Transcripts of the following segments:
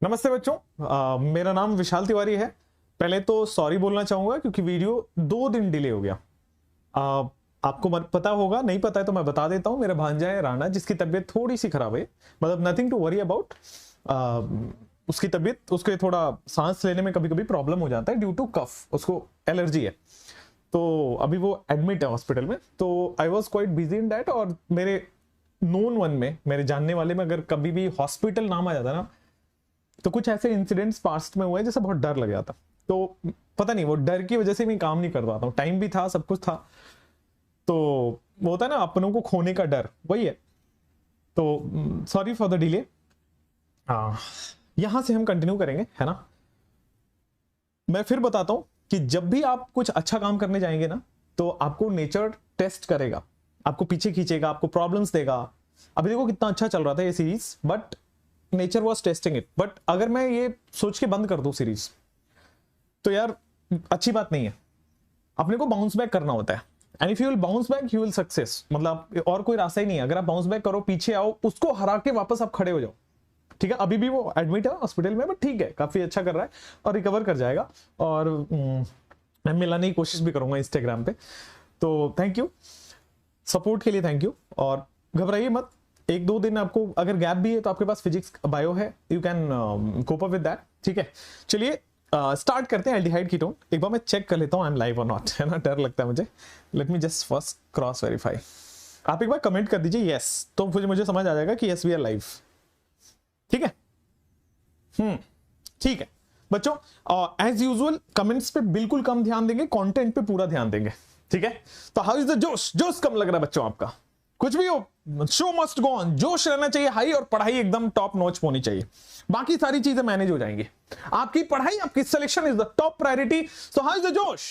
नमस्ते बच्चों, मेरा नाम विशाल तिवारी है। पहले तो सॉरी बोलना चाहूंगा क्योंकि वीडियो 2 दिन डिले हो गया। आपको पता होगा, नहीं पता है तो मैं बता देता हूं। मेरा भांजा है राणा, जिसकी तबीयत थोड़ी सी खराब है, मतलब नथिंग टू वरी अबाउट। उसकी तबीयत, उसके थोड़ा सांस लेने में कभी कभी प्रॉब्लम हो जाता है ड्यू टू कफ, उसको एलर्जी है। तो अभी वो एडमिट है हॉस्पिटल में। तो I was quite busy in that. और मेरे नोन वन में, मेरे जानने वाले में अगर कभी भी हॉस्पिटल नाम आ जाता ना, तो कुछ ऐसे इंसिडेंट्स पास्ट में हुए जैसे बहुत डर लग जाता। तो पता नहीं, वो डर की वजह से मैं काम नहीं कर पाता हूँ। टाइम भी था, सब कुछ था, तो वो होता है ना अपनों को खोने का डर, वही है। तो सॉरी फॉर द डिले। यहां से हम कंटिन्यू करेंगे, है ना। मैं फिर बताता हूं कि जब भी आप कुछ अच्छा काम करने जाएंगे ना, तो आपको नेचर टेस्ट करेगा, आपको पीछे खींचेगा, आपको प्रॉब्लम्स देगा। अभी देखो कितना अच्छा चल रहा था ये series, but nature was testing it. But अगर मैं ये सोच के बंद कर दूं सीरीज, तो यार अच्छी बात नहीं है। अपने को बाउंस बैक करना होता है, and if you will bounce back you will success. मतलब और कोई रास्ता ही नहीं है। अगर आप बाउंस बैक करो, पीछे आओ, उसको हरा के वापस आप खड़े हो जाओ। ठीक है, अभी भी वो एडमिट है हॉस्पिटल में, बट ठीक है, काफी अच्छा कर रहा है और रिकवर कर जाएगा। और मैं मिलाने की कोशिश भी करूंगा इंस्टाग्राम पे। तो थैंक यू सपोर्ट के लिए, थैंक यू। और घबराइए मत, 1-2 दिन आपको अगर गैप भी है तो आपके पास फिजिक्स बायो है, you can cope up with that. ठीक है, चलिए स्टार्ट करते हैं। एल्डिहाइड कीटोन, एक बार मैं चेक कर लेता हूं आई एम लाइव और नॉट, है ना, डर लगता है मुझे। Let me just first cross verify. आप एक बार कमेंट कर दीजिए यस, तो फिर मुझे समझ आ जाएगा कि यस वी आर लाइव। ठीक है, ठीक है बच्चों। एज यूजुअल कमेंट्स पे बिल्कुल कम ध्यान देंगे, कंटेंट पे पूरा ध्यान देंगे। ठीक है, तो हाउ इज द जोश? जोश कम लग रहा है बच्चों आपका? कुछ भी हो, शो मस्ट गो ऑन, जोश रहना चाहिए हाई, और पढ़ाई एकदम टॉप नॉच होनी चाहिए। बाकी सारी चीजें मैनेज हो जाएंगी। आपकी पढ़ाई, आपकी selection is the top priority. So how is the जोश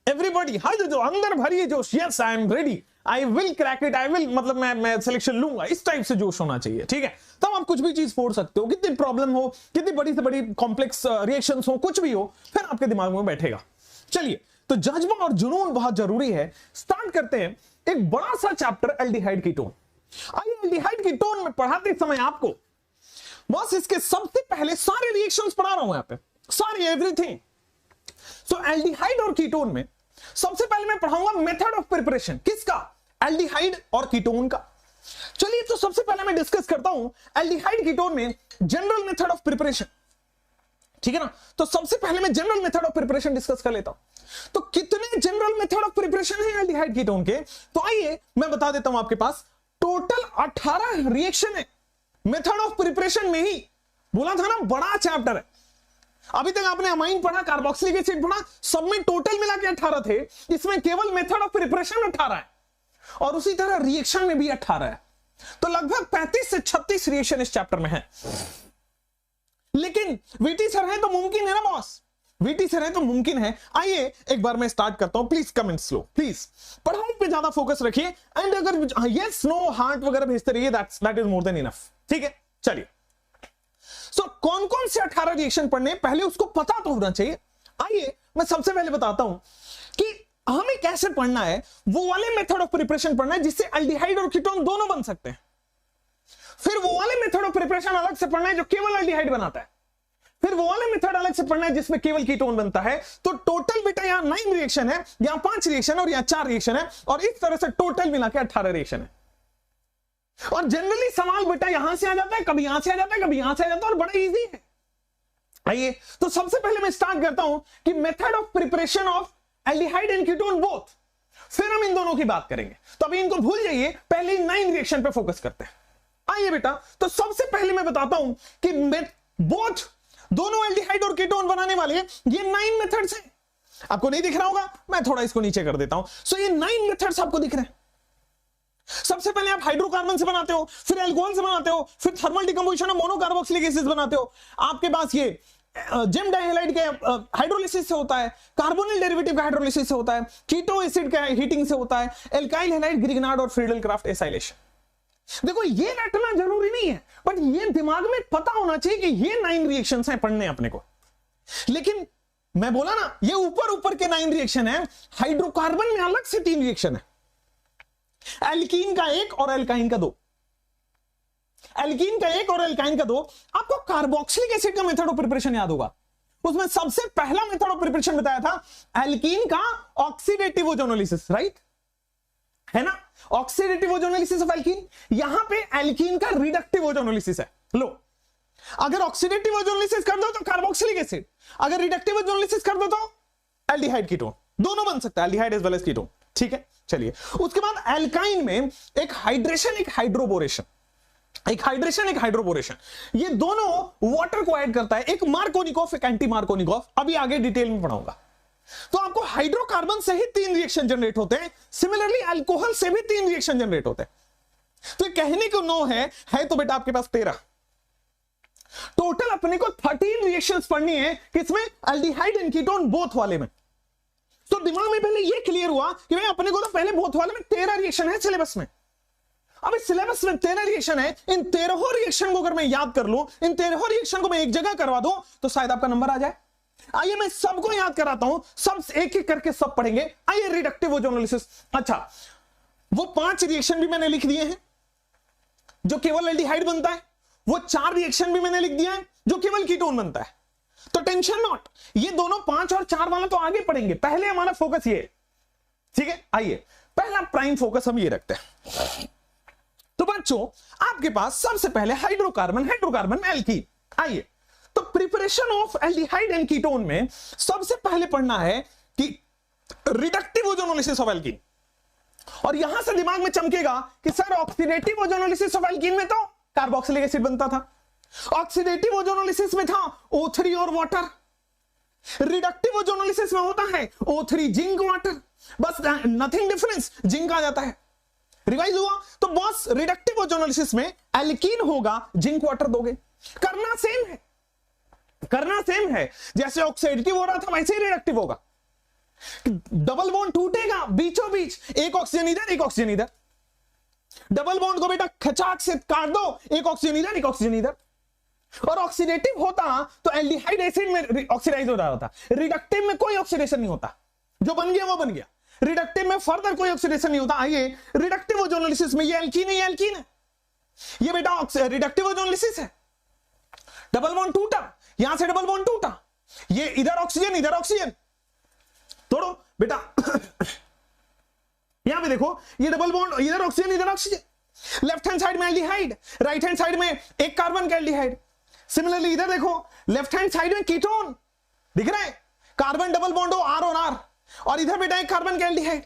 एवरीबॉडी? हाउ इज द जोश? अंदर भरिए जोश। Yes I am ready, I will crack it, I will, मतलब मैं सिलेक्शन लूंगा। इस टाइप से जोश होना चाहिए। ठीक है, तब आप कुछ भी चीज फोड़ सकते हो। कितनी प्रॉब्लम हो, कितनी बड़ी से बड़ी कॉम्प्लेक्स रिएक्शंस हो, कुछ भी हो, फिर आपके दिमाग में बैठेगा। चलिए, तो जज्बा और जुनून बहुत जरूरी है। स्टार्ट करते हैं एक बड़ा सा चैप्टर, एल्डिहाइड कीटोन। आइए, एल्डिहाइड कीटोन में पढ़ाते समय आपको बस इसके सबसे पहले सारे रिएक्शंस पढ़ा रहा हूं यहां पे, सारी एवरीथिंग। सो एल्डिहाइड और कीटोन में सबसे पहले मैं पढ़ाऊंगा मेथड ऑफ प्रिपरेशन। किसका? एल्डिहाइड और कीटोन का। चलिए, तो सबसे पहले मैं डिस्कस करता हूं एल्डिहाइड कीटोन में जनरल मेथड ऑफ प्रिपरेशन। ठीक है ना, तो सबसे पहले मैं general method of preparation discuss कर लेता हूं। तो कितने जनरल मेथड ऑफ प्रिपरेशन है एल्डिहाइड कीटोन के? तो आइए मैं बता देता हूं, आपके पास टोटल 18 रिएक्शन है मेथड ऑफ प्रिपरेशन में ही। बोला था ना बड़ा चैप्टर है। अभी तक आपने अमाइन पढ़ा, कार्बोक्सिलिक एसिड पढ़ा, सब में टोटल मिला के 18 थे। इसमें केवल मेथड ऑफ प्रिपरेशन 18 है, और उसी तरह रिएक्शन में भी 18 है। तो लगभग 35 से 36 रिएक्शन इस चैप्टर में है। लेकिन वीटी सर है तो मुमकिन है ना बॉस, वीटी सर है तो मुमकिन है। आइए एक बार मैं स्टार्ट करता हूं। प्लीज कमेंट स्लो, प्लीज पढ़ाई पे ज्यादा फोकस रखिए, एंड अगर यस नो हार्ट वगैरह भेजते रहिए, that is more than enough. ठीक है, चलिए। सो कौन कौन से 18 रिएक्शन पढ़ने, पहले उसको पता तो होना चाहिए। आइए मैं सबसे पहले बताता हूं कि हमें कैसे पढ़ना है। वो वाले मेथड ऑफ प्रिपरेशन पढ़ना है जिससे एल्डिहाइड और कीटोन दोनों बन सकते हैं। फिर वो वाले मेथड ऑफ प्रिपरेशन अलग से पढ़ना है जो केवल एल्डिहाइड बनाता है। फिर वो वाले मेथड अलग से पढ़ना है जिसमें केवल कीटोन बनता है। तो टोटल बेटा यहां 9 रिएक्शन है, यहां 5 रिएक्शन है, और यहां 4 रिएक्शन है, और इस तरह से टोटल मिला के 18 रिएक्शन है। और जनरली सवाल बेटा यहां से आ जाता है, कभी यहां से आ जाता है, कभी यहां से आ जाता है, और बड़ा इजी है। आइए, तो सबसे पहले मैं स्टार्ट करता हूं कि method of preparation of aldehyde and ketone both, फिर हम इन दोनों की बात करेंगे। तो अभी इनको भूल जाइए, पहले 9 रिएक्शन पे फोकस करते हैं। आइए बेटा, तो सबसे पहले मैं बताता हूं कि बोथ, दोनों एल्डिहाइड और कीटोन बनाने वाले ये 9 मेथड्स हैं। आपको नहीं दिख रहा होगा, मैं थोड़ा इसको नीचे कर देता हूं। सो ये 9 मेथड्स आपको दिख रहे हैं। सबसे पहले आप हाइड्रोकार्बन से बनाते हो, फिर अल्कोहल से बनाते हो, फिर thermal decomposition of monocarboxylic acid बनाते हो। आपके पास ये जिम डाइहैलाइड के हाइड्रोलिसिस से होता है, कार्बोनिल डेरिवेटिव का हाइड्रोलिसिस से होता है, कीटो एसिड का हीटिंग से होता है, एल्काइल हैलाइड, ग्रिग्नार्ड और फ्रीडल क्राफ्ट एसाइलेशन। देखो ये रटना जरूरी नहीं है, बट ये दिमाग में पता होना चाहिए कि ये 9 रिएक्शंस हैं पढ़ने अपने को। लेकिन मैं बोला ना, ये ऊपर ऊपर के 9 रिएक्शन है। हाइड्रोकार्बन में अलग से 3 रिएक्शन है, एल्कीन का 1 और एल्काइन का 2। एल्कीन का एक और एल्काइन का दो। आपको कार्बोक्सिलिक एसिड का मेथड ऑफ प्रिपरेशन याद होगा, उसमें सबसे पहला मेथड ऑफ प्रिपरेशन बताया था एल्कीन का ऑक्सीडेटिव ओजोनोलिसिस, राइट है ना, ऑक्सीडेटिव ओजोनोलिसिस ऑफ एल्कीन। यहां पे एल्कीन का रिडक्टिव ओजोनोलिसिस है। लो, अगर ऑक्सीडेटिव ओजोनोलिसिस कर दो तो कार्बोक्सिलिक एसिड, अगर रिडक्टिव ओजोनोलिसिस कर दो तो एल्डिहाइड कीटोन, दोनों बन सकता है, aldehyde as well as ketone, ठीक है। चलिए, उसके बाद एल्काइन में एक हाइड्रेशन एक हाइड्रोबोरेशन, एक हाइड्रेशन एक हाइड्रोबोरेशन, ये दोनों वाटर को ऐड करता है। एक मार्कोनिकॉफ एक एंटी मार्कोनिकॉफ, अभी आगे डिटेल में पढ़ाऊंगा। तो आपको हाइड्रोकार्बन से ही 3 रिएक्शन जनरेट होते हैं, सिमिलरली अल्कोहल से भी 3 रिएक्शन जनरेट होते हैं। तो कहने को 9 है तो बेटा आपके पास 13 टोटल। अपने को 13 रिएक्शंस पढ़नी है, किसमें, एल्डिहाइड एंड कीटोन बोथ वाले में। तो दिमाग में पहले ये क्लियर हुआ कि भाई अपने को तो पहले बोथ वाले में 13 रिएक्शन है सिलेबस में। अब इस सिलेबस में 13 रिएक्शन है, इन 13 रिएक्शन को अगर मैं याद कर लूं, इन 13 रिएक्शन को मैं एक जगह करवा दूं तो शायद आपका नंबर आ जाए। आइए मैं सबको याद कराता हूं, सब एक एक करके सब पढ़ेंगे। आइए, रिडक्टिव ओजोनोलिसिस। अच्छा, वो 5 रिएक्शन भी मैंने लिख दिए हैं जो केवल एल्डिहाइड बनता है, वो 4 रिएक्शन भी मैंने लिख दिया है जो केवल कीटोन बनता है। तो टेंशन नॉट, ये दोनों 5 और 4 वाला तो आगे पढ़ेंगे, पहले हमारा फोकस ये, ठीक है। आइए, पहला प्राइम फोकस हम ये रखते हैं। तो बच्चों, आपके पास सबसे पहले हाइड्रोकार्बन, हाइड्रोकार्बन में एल्कीन। आइए, तो preparation of aldehyde and ketone में सबसे पहले पढ़ना है कि रिडक्टिव ओजोनोलिसिस ऑफ एल्कीन। और यहां से दिमाग में चमकेगा कि sir oxidative ozonolysis of alkene में तो कार्बोक्सिलिक एसिड बनता था, ऑक्सीडेटिव ओजोनोलिसिस में था O3 और वाटर, रिडक्टिव ओजोनोलिसिस में होता है O3 जिंक वाटर, बस नथिंग डिफरेंस, जिंक आ जाता है। रिवाइज हुआ तो बॉस, रिडक्टिव ओजोनोलिसिस में एल्कीन होगा, जिंक वाटर दोगे, करना सेम है, करना सेम है। जैसे ऑक्सीडेटिव हो रहा था वैसे ही रिडक्टिव होगा। डबल बॉन्ड टूटेगा बीचों बीच, एक ऑक्सीजन इधर एक ऑक्सीजन इधर, डबल बॉन्ड को बेटा खचाक से काट दो, एक ऑक्सीजन इधर एक ऑक्सीजन इधर। और ऑक्सीडेटिव होता तो एल्डिहाइड एसिड में ऑक्सीडाइज हो रहा था, रिडक्टिव में कोई ऑक्सीडेशन नहीं होता, जो बन गया वो बन गया। रिडक्टिव में फर्दर कोई ऑक्सीडेशन नहीं होता। आइए, रिडक्टिव ओजोनोलिसिस में ये एल्कीन है, ये एल्कीन है, ये बेटा रिडक्टिव ओजोनोलिसिस है। डबल बॉन्ड टूटा, यहां से डबल बॉन्ड टूटा, ये इधर ऑक्सीजन तोड़ो बेटा यहां पे देखो, ये डबल बॉन्ड, इधर ऑक्सीजन, लेफ्ट हैंड साइड में एल्डिहाइड, राइट हैंड साइड में एक कार्बन का एल्डिहाइड। सिमिलरली इधर देखो, लेफ्ट हैंड साइड में कीटोन दिख रहा है, कार्बन डबल बॉन्ड हो R और R, और इधर बेटा एक कार्बन का एल्डिहाइड।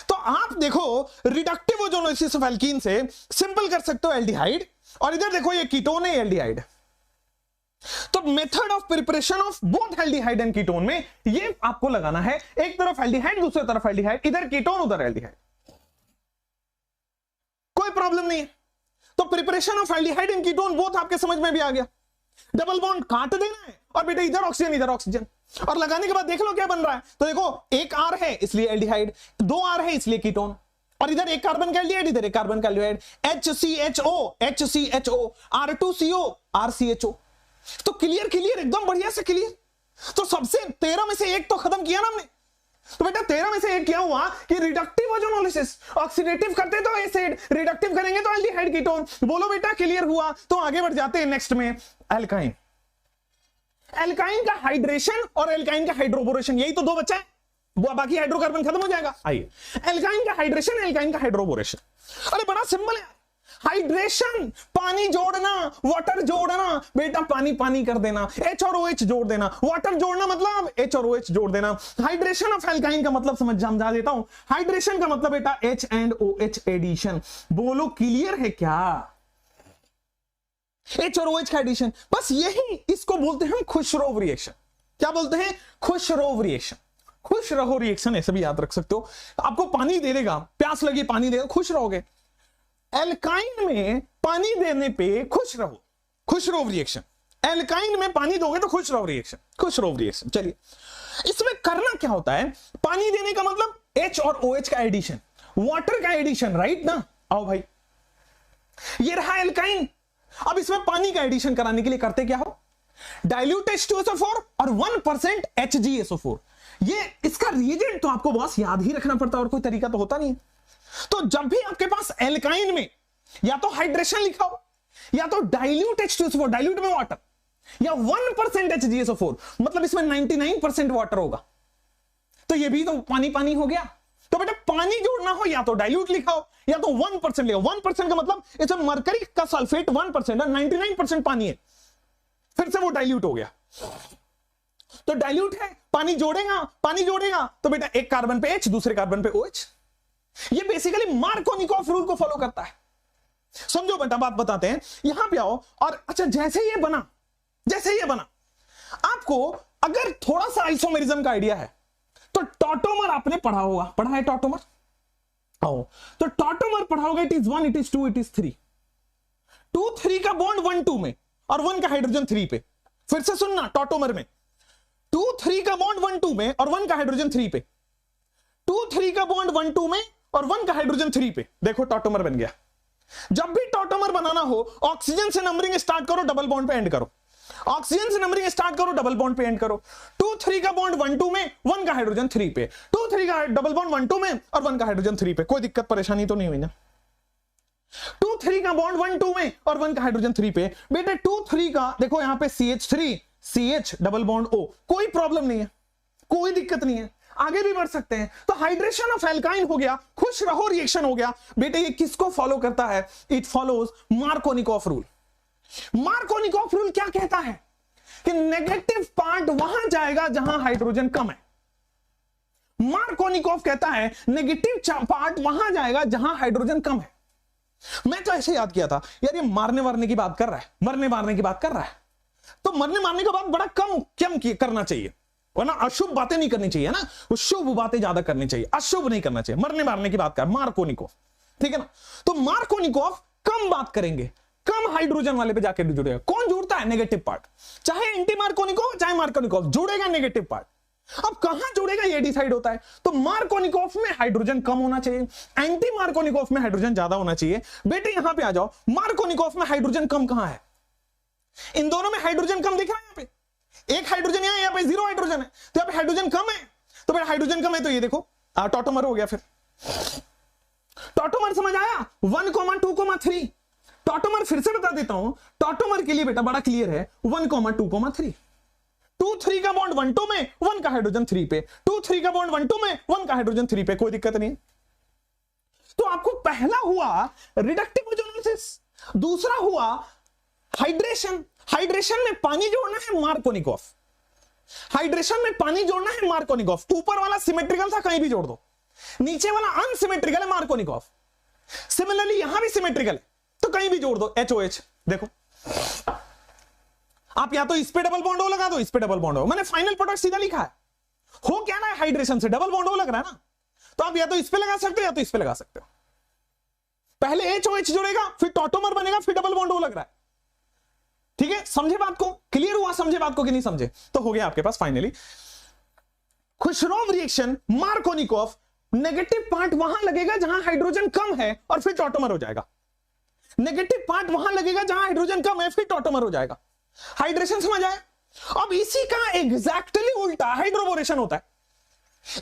तो आप देखो रिडक्टिव ओजोनोलिसिस ऑफ एल्कीन से सिंपल कर सकते हो एल्डिहाइड, और इधर देखो ये कीटोन है, एल्डिहाइड। तो method of preparation of both aldehyde and ketone में ये आपको लगाना है, एक तरफ एल्डिहाइड दूसरी तरफ एल्डिहाइड, इधर कीटोन उधर एल्डिहाइड, कोई प्रॉब्लम नहीं है। तो preparation of aldehyde and ketone both आपके समझ में भी आ गया। डबल बॉन्ड काट देना है और बेटा इधर ऑक्सीजन, और लगाने के बाद देख लो क्या बन रहा है। तो देखो, एक R है इसलिए एल्डिहाइड, 2 R है इसलिए कीटोन, और इधर एक कार्बन का एल्डिहाइड, इधर एक कार्बन का एल्डिहाइड, HCHO R2CO RCHO। तो क्लियर एकदम बढ़िया से क्लियर। तो सबसे 13 में से एक तो खत्म किया ना हमने। तो बेटा 13 में से एक क्या हुआ कि रिडक्टिव ओजोनोलिसिस, ऑक्सीडेटिव करते तो एसिड, रिडक्टिव करेंगे तो एल्डिहाइड कीटोन। बोलो बेटा क्लियर हुआ। तो आगे बढ़ जाते हैं नेक्स्ट में, एल्काइन। एल्काइन का हाइड्रेशन और एल्काइन का हाइड्रोबोरेशन, यही तो 2 बचा है, बाकी हाइड्रोकार्बन खत्म हो जाएगा। आइए, एल्काइन का हाइड्रेशन, एल्काइन का हाइड्रोबोरेशन। अरे बड़ा सिंपल है, हाइड्रेशन पानी जोड़ना, वाटर जोड़ना, बेटा पानी पानी कर देना, H और OH जोड़ देना, वाटर जोड़ना मतलब H और OH जोड़ देना। हाइड्रेशन ऑफ एल्काइन का मतलब समझा देता हूं, हाइड्रेशन का मतलब बेटा H एंड OH एडिशन। बोलो क्लियर है क्या? H और OH का एडिशन, बस यही इसको बोलते हैं खुशरोव रिएक्शन। क्या बोलते हैं? खुशरोव रिएक्शन। खुश रहो रिएक्शन ऐसे भी याद रख सकते हो। आपको पानी दे देगा, प्यास लगी पानी देगा, खुश रहोगे। एल्काइन में पानी देने पे खुश रहो, खुशरोव रिएक्शन। एल्काइन में पानी दोगे तो खुशरोव रिएक्शन, खुशरोव रिएक्शन। चलिए, इसमें करना क्या होता है? पानी देने का मतलब H और OH का एडिशन, वाटर का एडिशन, राइट ना? आओ भाई, ये रहा एल्काइन। अब इसमें पानी का एडिशन कराने के लिए करते क्या हो? डाइल्यूट H2SO4 और 1% HgSO4। ये इसका रिएजेंट तो आपको बस याद ही रखना पड़ता है, और कोई तरीका तो होता नहीं है। तो जब भी आपके पास एल्काइन में या तो हाइड्रेशन लिखा हो या तो डाइल्यूट H2SO4, डाइल्यूट में वाटर, या 1% HgSO4, मतलब इसमें 99% वाटर होगा, तो ये भी तो पानी पानी हो गया। तो बेटा पानी जोड़ना हो या तो डाइल्यूट लिखा हो या तो 1% लिखा। 1% का मतलब इसमें मरकरी का सल्फेट 1% और 99% पानी है, फिर से वो डाइल्यूट हो गया। तो डाइल्यूट है, पानी जोड़ेगा तो बेटा एक कार्बन पे H, दूसरे कार्बन पे OH। ये बेसिकली मार्कोनिकॉफ रूल को फॉलो करता है। समझो बेटा, बात बताते हैं, यहां पे आओ और अच्छा जैसे ये बना आपको अगर थोड़ा सा आइसोमेरिज्म का आइडिया है तो टॉटोमर आपने पढ़ा है टॉटोमर। आओ तो टॉटोमर पढ़ा होगा, it is 1, it is 2, it is 3। 2 3 का बॉन्ड 1 2 में और 1 का हाइड्रोजन 3 पे। फिर से सुनना, टॉटोमर में 2 3 का बॉन्ड 1 2 में और 1 का हाइड्रोजन 3 पे। 2 3 का बॉन्ड 1 2 में और 1 का हाइड्रोजन 3 पे। देखो टॉटोमर बन गया। जब भी टॉटोमर बनाना हो ऑक्सीजन से नंबरिंग स्टार्ट करो, डबल बॉन्ड पे एंड करो। ऑक्सीजन से नंबरिंग स्टार्ट करो, डबल बॉन्ड पे एंड करो। 2 3 का बॉन्ड 1 2 में, 1 का हाइड्रोजन 3 पे। 2 3 का डबल बॉन्ड 1 2 में और 1 का हाइड्रोजन 3 पे। कोई दिक्कत परेशानी तो नहीं हुई ना? 2 3 का बॉन्ड 1 2 में और 1 का हाइड्रोजन 3 पे। बेटे 2 3 का देखो यहां पे CH3 CH double bond O, कोई प्रॉब्लम नहीं है, कोई दिक्कत नहीं है, आगे भी बढ़ सकते हैं। तो हाइड्रेशन ऑफ एल्काइन हो गया, खुश रहो रिएक्शन हो गया। बेटे ये किसको फॉलो करता है? It follows Markovnikov rule. Markovnikov rule क्या कहता है कि नेगेटिव पार्ट वहां जाएगा जहां हाइड्रोजन कम है। मार्कोनिकॉफ कहता है नेगेटिव पार्ट वहां जाएगा जहां हाइड्रोजन कम है। मैं तो ऐसे याद किया था यार, ये मारने वारने की बात कर रहा है, मरने मारने की बात कर रहा है, तो मरने मारने की बात बड़ा कम करना चाहिए, वरना अशुभ बातें नहीं करनी चाहिए ना, वो शुभ बातें ज्यादा करनी चाहिए, अशुभ नहीं करना चाहिए। मरने मारने की बात कर मार्कोनिकॉफ, ठीक है ना? तो मार्कोनिकॉफ कम बात करेंगे, कम हाइड्रोजन वाले पे जाकर जुड़ेगा। कौन जुड़ता है? Negative part. चाहे एंटी मार्कोनिकॉफ चाहे मार्कोनिकॉफ, जुड़ेगा नेगेटिव पार्ट। अब कहां जुड़ेगा ये डिसाइड होता है। तो मार्कोनिकॉफ में हाइड्रोजन कम होना चाहिए, एंटी मार्कोनिकॉफ में हाइड्रोजन ज्यादा होना चाहिए। बेटे यहां पे आ जाओ, मार्कोनिकॉफ में हाइड्रोजन कम कहां है? इन दोनों में हाइड्रोजन कम दिख रहा है। यहां पे एक हाइड्रोजन है, यहां पे 0 हाइड्रोजन है, तो यहां पे हाइड्रोजन कम है। तो बेटा हाइड्रोजन कम है तो ये देखो टॉटोमर हो गया। फिर टॉटोमर समझ आया? 1, 2, 3। टॉटोमर फिर से बता देता हूं, टॉटोमर के लिए बेटा बड़ा क्लियर है, 1, 2, 3। 2 3 का बॉन्ड 1 2 में, 1 का हाइड्रोजन 3 पे। 2 3 का बॉन्ड 1 2 में, 1 का हाइड्रोजन 3 पे, कोई दिक्कत नहीं। तो आपको पहला हुआ रिडक्टिव ओजोनोलिसिस, दूसरा हुआ हाइड्रेशन। हाइड्रेशन में पानी जोड़ना है मार्कोनिकॉफ, हाइड्रेशन में पानी जोड़ना है मार्कोनिकॉफ। ऊपर वाला सिमेट्रिकल था, कहीं भी जोड़ दो, नीचे वाला अनसिमेट्रिकल है मार्कोनिकॉफ। सिमिलरली यहां भी सिमेट्रिकल है, तो कहीं भी जोड़ दो HOH। देखो आप या तो इस पे डबल बॉन्ड O लगा दो, इस पे डबल बॉन्ड O, मैंने फाइनल प्रोडक्ट सीधा लिखा है। हो क्या ना है हाइड्रेशन से डबल बॉन्ड O लग रहा है ना, तो आप या तो इस पे लगा सकते हो या तो इस पे लगा सकते हो। पहले HOH जुड़ेगा, फिर टॉटोमर बनेगा, फिर डबल बॉन्ड O लग रहा है। ठीक है, समझे बात को? क्लियर हुआ? समझे बात को कि नहीं समझे? तो हो गया आपके पास finally Kharasch reaction Markovnikov. Negative part वहां लगेगा जहां हाइड्रोजन कम है और फिर टॉटोमर हो जाएगा। नेगेटिव पार्ट वहां लगेगा जहां हाइड्रोजन कम है, फिर टॉटोमर हो जाएगा। हाइड्रेशन समझ आए? अब इसी का एग्जैक्टली उल्टा हाइड्रोबोरेशन होता है।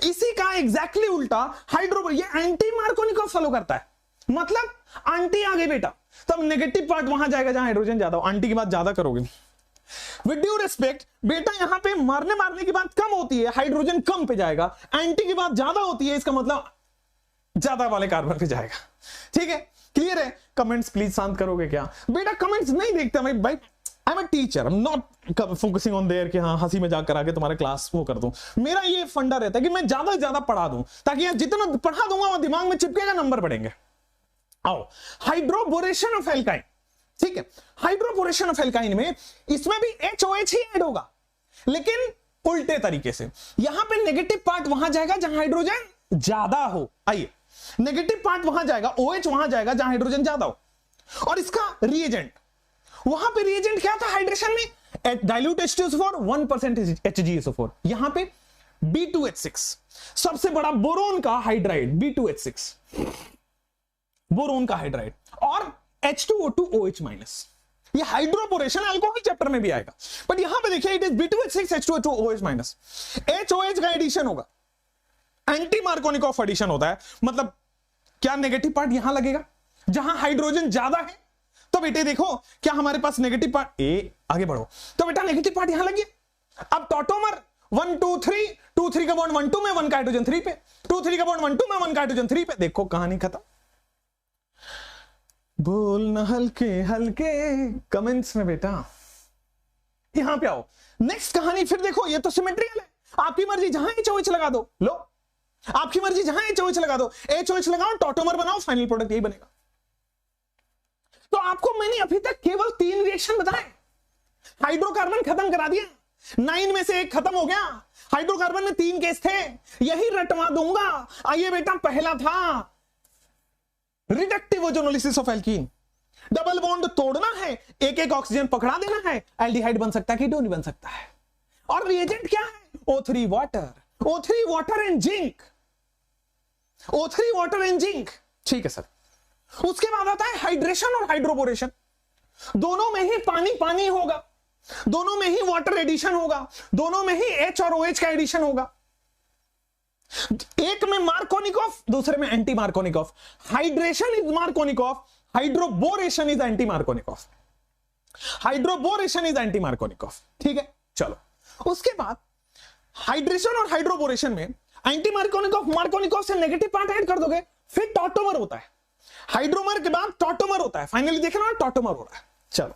इसी का एग्जैक्टली उल्टा हाइड्रो, ये एंटी मार्कोनिकॉफ फॉलो करता है। मतलब आंटी आ गई बेटा, तब नेगेटिव पार्ट वहां जाएगा जहां हाइड्रोजन ज्यादा हो। आंटी की बात ज्यादा करोगे विद ड्यू रिस्पेक्ट बेटा, यहां पे मारने की बात कम होती है, हाइड्रोजन कम पे जाएगा। एंटी की बात ज्यादा होती है, इसका मतलब ज्यादा वाले कार्बन पे जाएगा। ठीक है, क्लियर है? कमेंट्स प्लीज शांत करोगे क्या बेटा? कमेंट्स नहीं देखते भाई, I am a teacher, I am not focusing on their कि हाँ हंसी मजाक करा के तुम्हारे क्लास वो कर दूं। मेरा ये फंडा रहता है कि मैं ज्यादा से ज्यादा पढ़ा दूं, ताकि यार जितना पढ़ा दूंगा वो दिमाग में चिपकेगा, नंबर बढ़ेंगे। आओ, हाइड्रोबोरेशन ऑफ एल्काइन। ठीक है, हाइड्रोबोरेशन ऑफ एल्काइन में इसमें भी HOH ही ऐड होगा, लेकिन उल्टे तरीके से। यहां पे नेगेटिव पार्ट वहां जाएगा जहां हाइड्रोजन ज्यादा हो। आइए, नेगेटिव पार्ट वहां जाएगा, OH वहां जाएगा जहां हाइड्रोजन ज्यादा हो। और इसका रिएजेंट, वहां पे रिएजेंट क्या था हाइड्रेशन में? Dilute H2SO4, 1% HgSO4। यहां पे B2H6, सबसे बड़ा बोरोन का हाइड्राइड, B2H6 बोरोन का हाइड्राइड, और H2O2 OH-। ये हाइड्रोबोरेशन अल्कोहल चैप्टर में भी आएगा, बट यहां पे देखिए it is B2H6 H2O2 OH-। HOH का एडिशन होगा, एंटी मार्कोनिकॉफ एडिशन होता है। मतलब क्या नेगेटिव पार्ट यहां लगेगा जहां हाइड्रोजन ज्यादा है, तो तो बेटे देखो क्या हमारे पास नेगेटिव पार्ट ए, आगे बढ़ो, तो बेटा नेगेटिव पार्ट यहां लगी। अब टॉटोमर 1 2 3, 2 3 का बॉन्ड 1 2 में, 1 का हाइड्रोजन 3 पे, 2 3 का बॉन्ड 1 2 में, 1 का हाइड्रोजन 3 पे। देखो कहानी खत्म। बोलना हल्के हल्के कमेंट्स में बेटा। यहां पे आओ, नेक्स्ट कहानी फिर देखो, ये तो सिमेट्रिकल है, आपकी मर्जी जहां HOH लगा दो, लो आपकी मर्जी जहां HOH लगा दो, HOH लगाओ, टॉटोमर बनाओ, फाइनल प्रोडक्ट यही बनेगा। तो आपको मैंने अभी तक केवल 3 रिएक्शन बताए, हाइड्रोकार्बन खत्म करा दिया, 9 में से 1 खत्म हो गया। हाइड्रोकार्बन में 3 केस थे, यही रटवा दूंगा। आइए बेटा, पहला था reductive ozonolysis of alkene, double bond तोड़ना है, एक एक ऑक्सीजन पकड़ा देना है, एल्डिहाइड बन सकता है, कीटोन नहीं बन सकता है। और रिएजेंट क्या है? O3 water, O3 water and zinc, O3 water and zinc. ठीक है सर। उसके बाद आता है हाइड्रेशन और हाइड्रोबोरेशन, दोनों में ही पानी पानी होगा, दोनों में ही वाटर एडिशन होगा, दोनों में ही H और OH का एडिशन होगा। एक में मार्कोनिकॉफ, दूसरे में anti Markovnikov. Hydration is Markovnikov, hydroboration is anti Markovnikov, hydroboration is anti Markovnikov. ठीक है, चलो उसके बाद हाइड्रेशन और हाइड्रोबोरेशन में एंटी मार्कोनिकॉफ, मार्कोनिकॉफ से नेगेटिव पार्ट ऐड कर दोगे, फिर टॉटोमर होता है, हाइड्रोमर के बाद टॉटोमर होता है, फाइनली देख रहे हो टॉटोमर हो रहा है। चलो,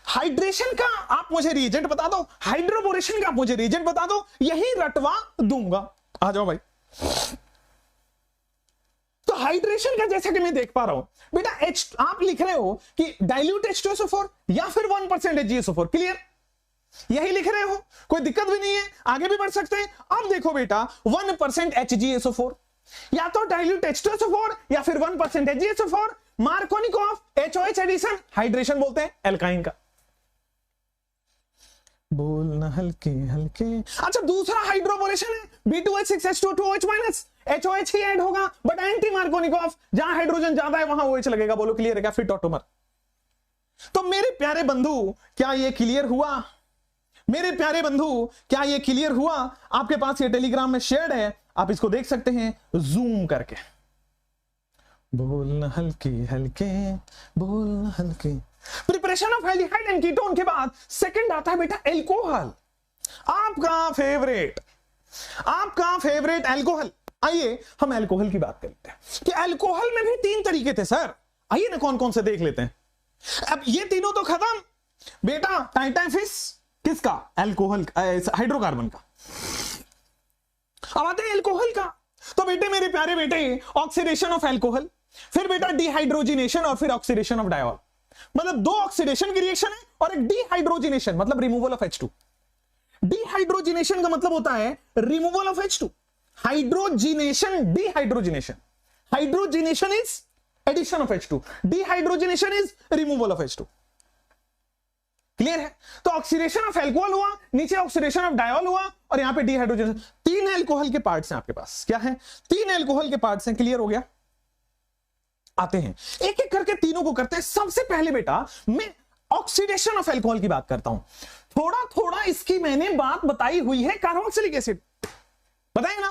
हाइड्रेशन का आप मुझे रिएजेंट बता दो, हाइड्रोबोरेशन का आप मुझे रिएजेंट बता दो, यही रटवा दूंगा। आ जाओ भाई। तो हाइड्रेशन का जैसा कि मैं देख पा रहा हूं बेटा, आप लिख रहे हो कि डाइल्यूट H2SO4 या फिर 1% HgSO4, क्लियर, यही लिख रहे हो, कोई दिक्कत भी नहीं है, आगे भी बढ़ सकते हैं। अब देखो बेटा, 1% HgSO4, या तो डाइल्यूट H2SO4 या फिर 1% HgSO4, Markovnikov, HOH addition, hydration बोलते हैं एल्काइन का। बोलना हल्के हल्के। अच्छा, दूसरा हाइड्रोबोरेशन है, B2H6H2O2OH-, HOH ही ऐड होगा, बट एंटी मार्कोनिकॉफ, जहां हाइड्रोजन ज्यादा है वहां OH लगेगा। बोलो क्लियर है क्या? फिर टॉटोमर। तो मेरे प्यारे बंधु, क्या ये क्लियर हुआ? मेरे प्यारे बंधु, क्या ये क्लियर हुआ? आपके पास ये टेलीग्राम में शेयर्ड है, आप इसको देख सकते हैं जूम करके। बोलना हल्के हल्के, बोलना हल्के। Preparation of aldehyde and ketone के बाद सेकंड आता है बेटा एल्कोहल, आपका फेवरेट, आपका फेवरेट एल्कोहल। आइए हम एल्कोहल की बात करते हैं कि एल्कोहल में भी 3 तरीके थे सर। आइए ना कौन कौन से देख लेते हैं। अब ये तीनों तो खत्म बेटा, टाइटाइफिस किसका? एल्कोहल, हाइड्रोकार्बन का। अब आते हैं एल्कोहल का। तो बेटे मेरे प्यारे बेटे, ऑक्सीडेशन ऑफ एल्कोहल, फिर बेटा डिहाइड्रोजिनेशन और फिर ऑक्सीडेशन ऑफ डायोल। मतलब 2 ऑक्सीडेशन की रिएक्शन है और एक डिहाइड्रोजिनेशन, मतलब रिमूवल ऑफ H2। डिहाइड्रोजिनेशन का मतलब होता है removal of H2, hydrogenation dehydrogenation, hydrogenation is addition of H2, dehydrogenation is removal of H2। Clear है? तो ऑक्सीडेशन ऑफ एल्कोहल हुआ, नीचे ऑक्सीडेशन ऑफ डायोल हुआ और यहां पे डिहाइड्रोजिनेशन। 3 एल्कोहल के पार्ट्स हैं आपके पास। क्या है? 3 एल्कोहल के पार्ट्स हैं। क्लियर हो गया? आते हैं एक एक करके तीनों को करते हैं। सबसे पहले बेटा मैं ऑक्सीडेशन ऑफ एल्कोहल की बात करता हूं। थोड़ा थोड़ा इसकी मैंने बात बताई हुई है। कार्बोक्सिलिक एसिड बताएं ना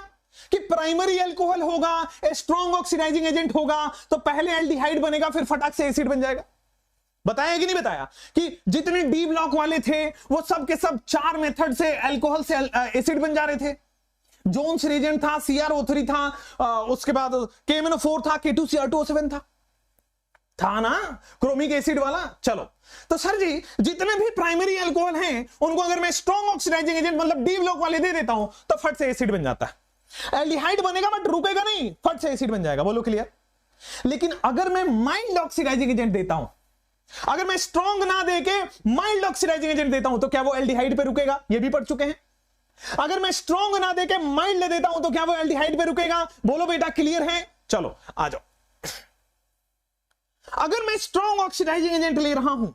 कि प्राइमरी अल्कोहल होगा, स्ट्रॉन्ग ऑक्सीडाइजिंग एजेंट होगा, तो पहले एल्डिहाइड बनेगा, फिर फटाक से एसिड बन जाएगा। बताया कि नहीं बताया कि जितने डी ब्लॉक वाले थे वो सब के सब 4 मेथड से अल्कोहल से एसिड बन जा रहे थे। जोन्स रिएजेंट था, CrO3 था, उसके बाद KMnO4 था, K2Cr2O7 था ना, क्रोमिक एसिड वाला। चलो, तो सर जी जितने भी प्राइमरी अल्कोहल हैं उनको अगर मैं स्ट्रॉन्ग ऑक्सीडाइजिंग एजेंट मतलब डी ब्लॉक वाले दे देता हूं तो फट से एसिड बन जाता है। एल्डिहाइड बनेगा बट रुकेगा नहीं, फट से एसिड बन जाएगा। बोलो क्लियर? लेकिन अगर मैं माइल्ड ऑक्सीडाइजिंग एजेंट देता हूं, अगर मैं स्ट्रॉन्ग ना देके माइल्ड ऑक्सीडाइजिंग एजेंट देता हूं तो क्या वो एल्डिहाइड पे रुकेगा? ये भी पढ़ चुके हैं। अगर मैं स्ट्रॉन्ग ना देके माइल्ड ले देता हूं तो क्या वो एल्डिहाइड पे रुकेगा? बोलो बेटा क्लियर है? चलो आ जाओ। अगर मैं स्ट्रॉन्ग ऑक्सीडाइजिंग एजेंट ले रहा हूं,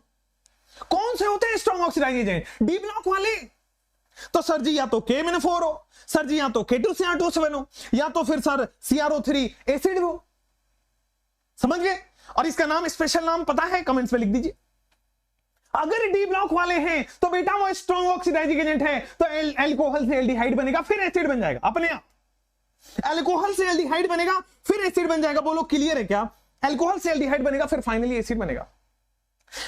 कौन से होते हैं strong oxidizing agent? D block वाले। तो सर जी या तो KMnO4 हो, सर जी या तो K2Cr2O7 हो, या तो फिर सर CrO3 एसिड हो। समझ गए? और इसका नाम, स्पेशल नाम पता है? कमेंट्स में लिख दीजिए। अगर डी ब्लॉक वाले हैं तो बेटा वो स्ट्रॉन्ग ऑक्सीडाइजिंग एजेंट है, तो एल्कोहल से एल्डिहाइड बनेगा, फिर एसिड बन जाएगा अपने आप। एल्कोहल से एल्डिहाइड बनेगा, फिर एसिड बन जाएगा। बोलो क्लियर है क्या? एल्कोहल से एल्डिहाइड बनेगा, फिर फाइनली एसिड बनेगा।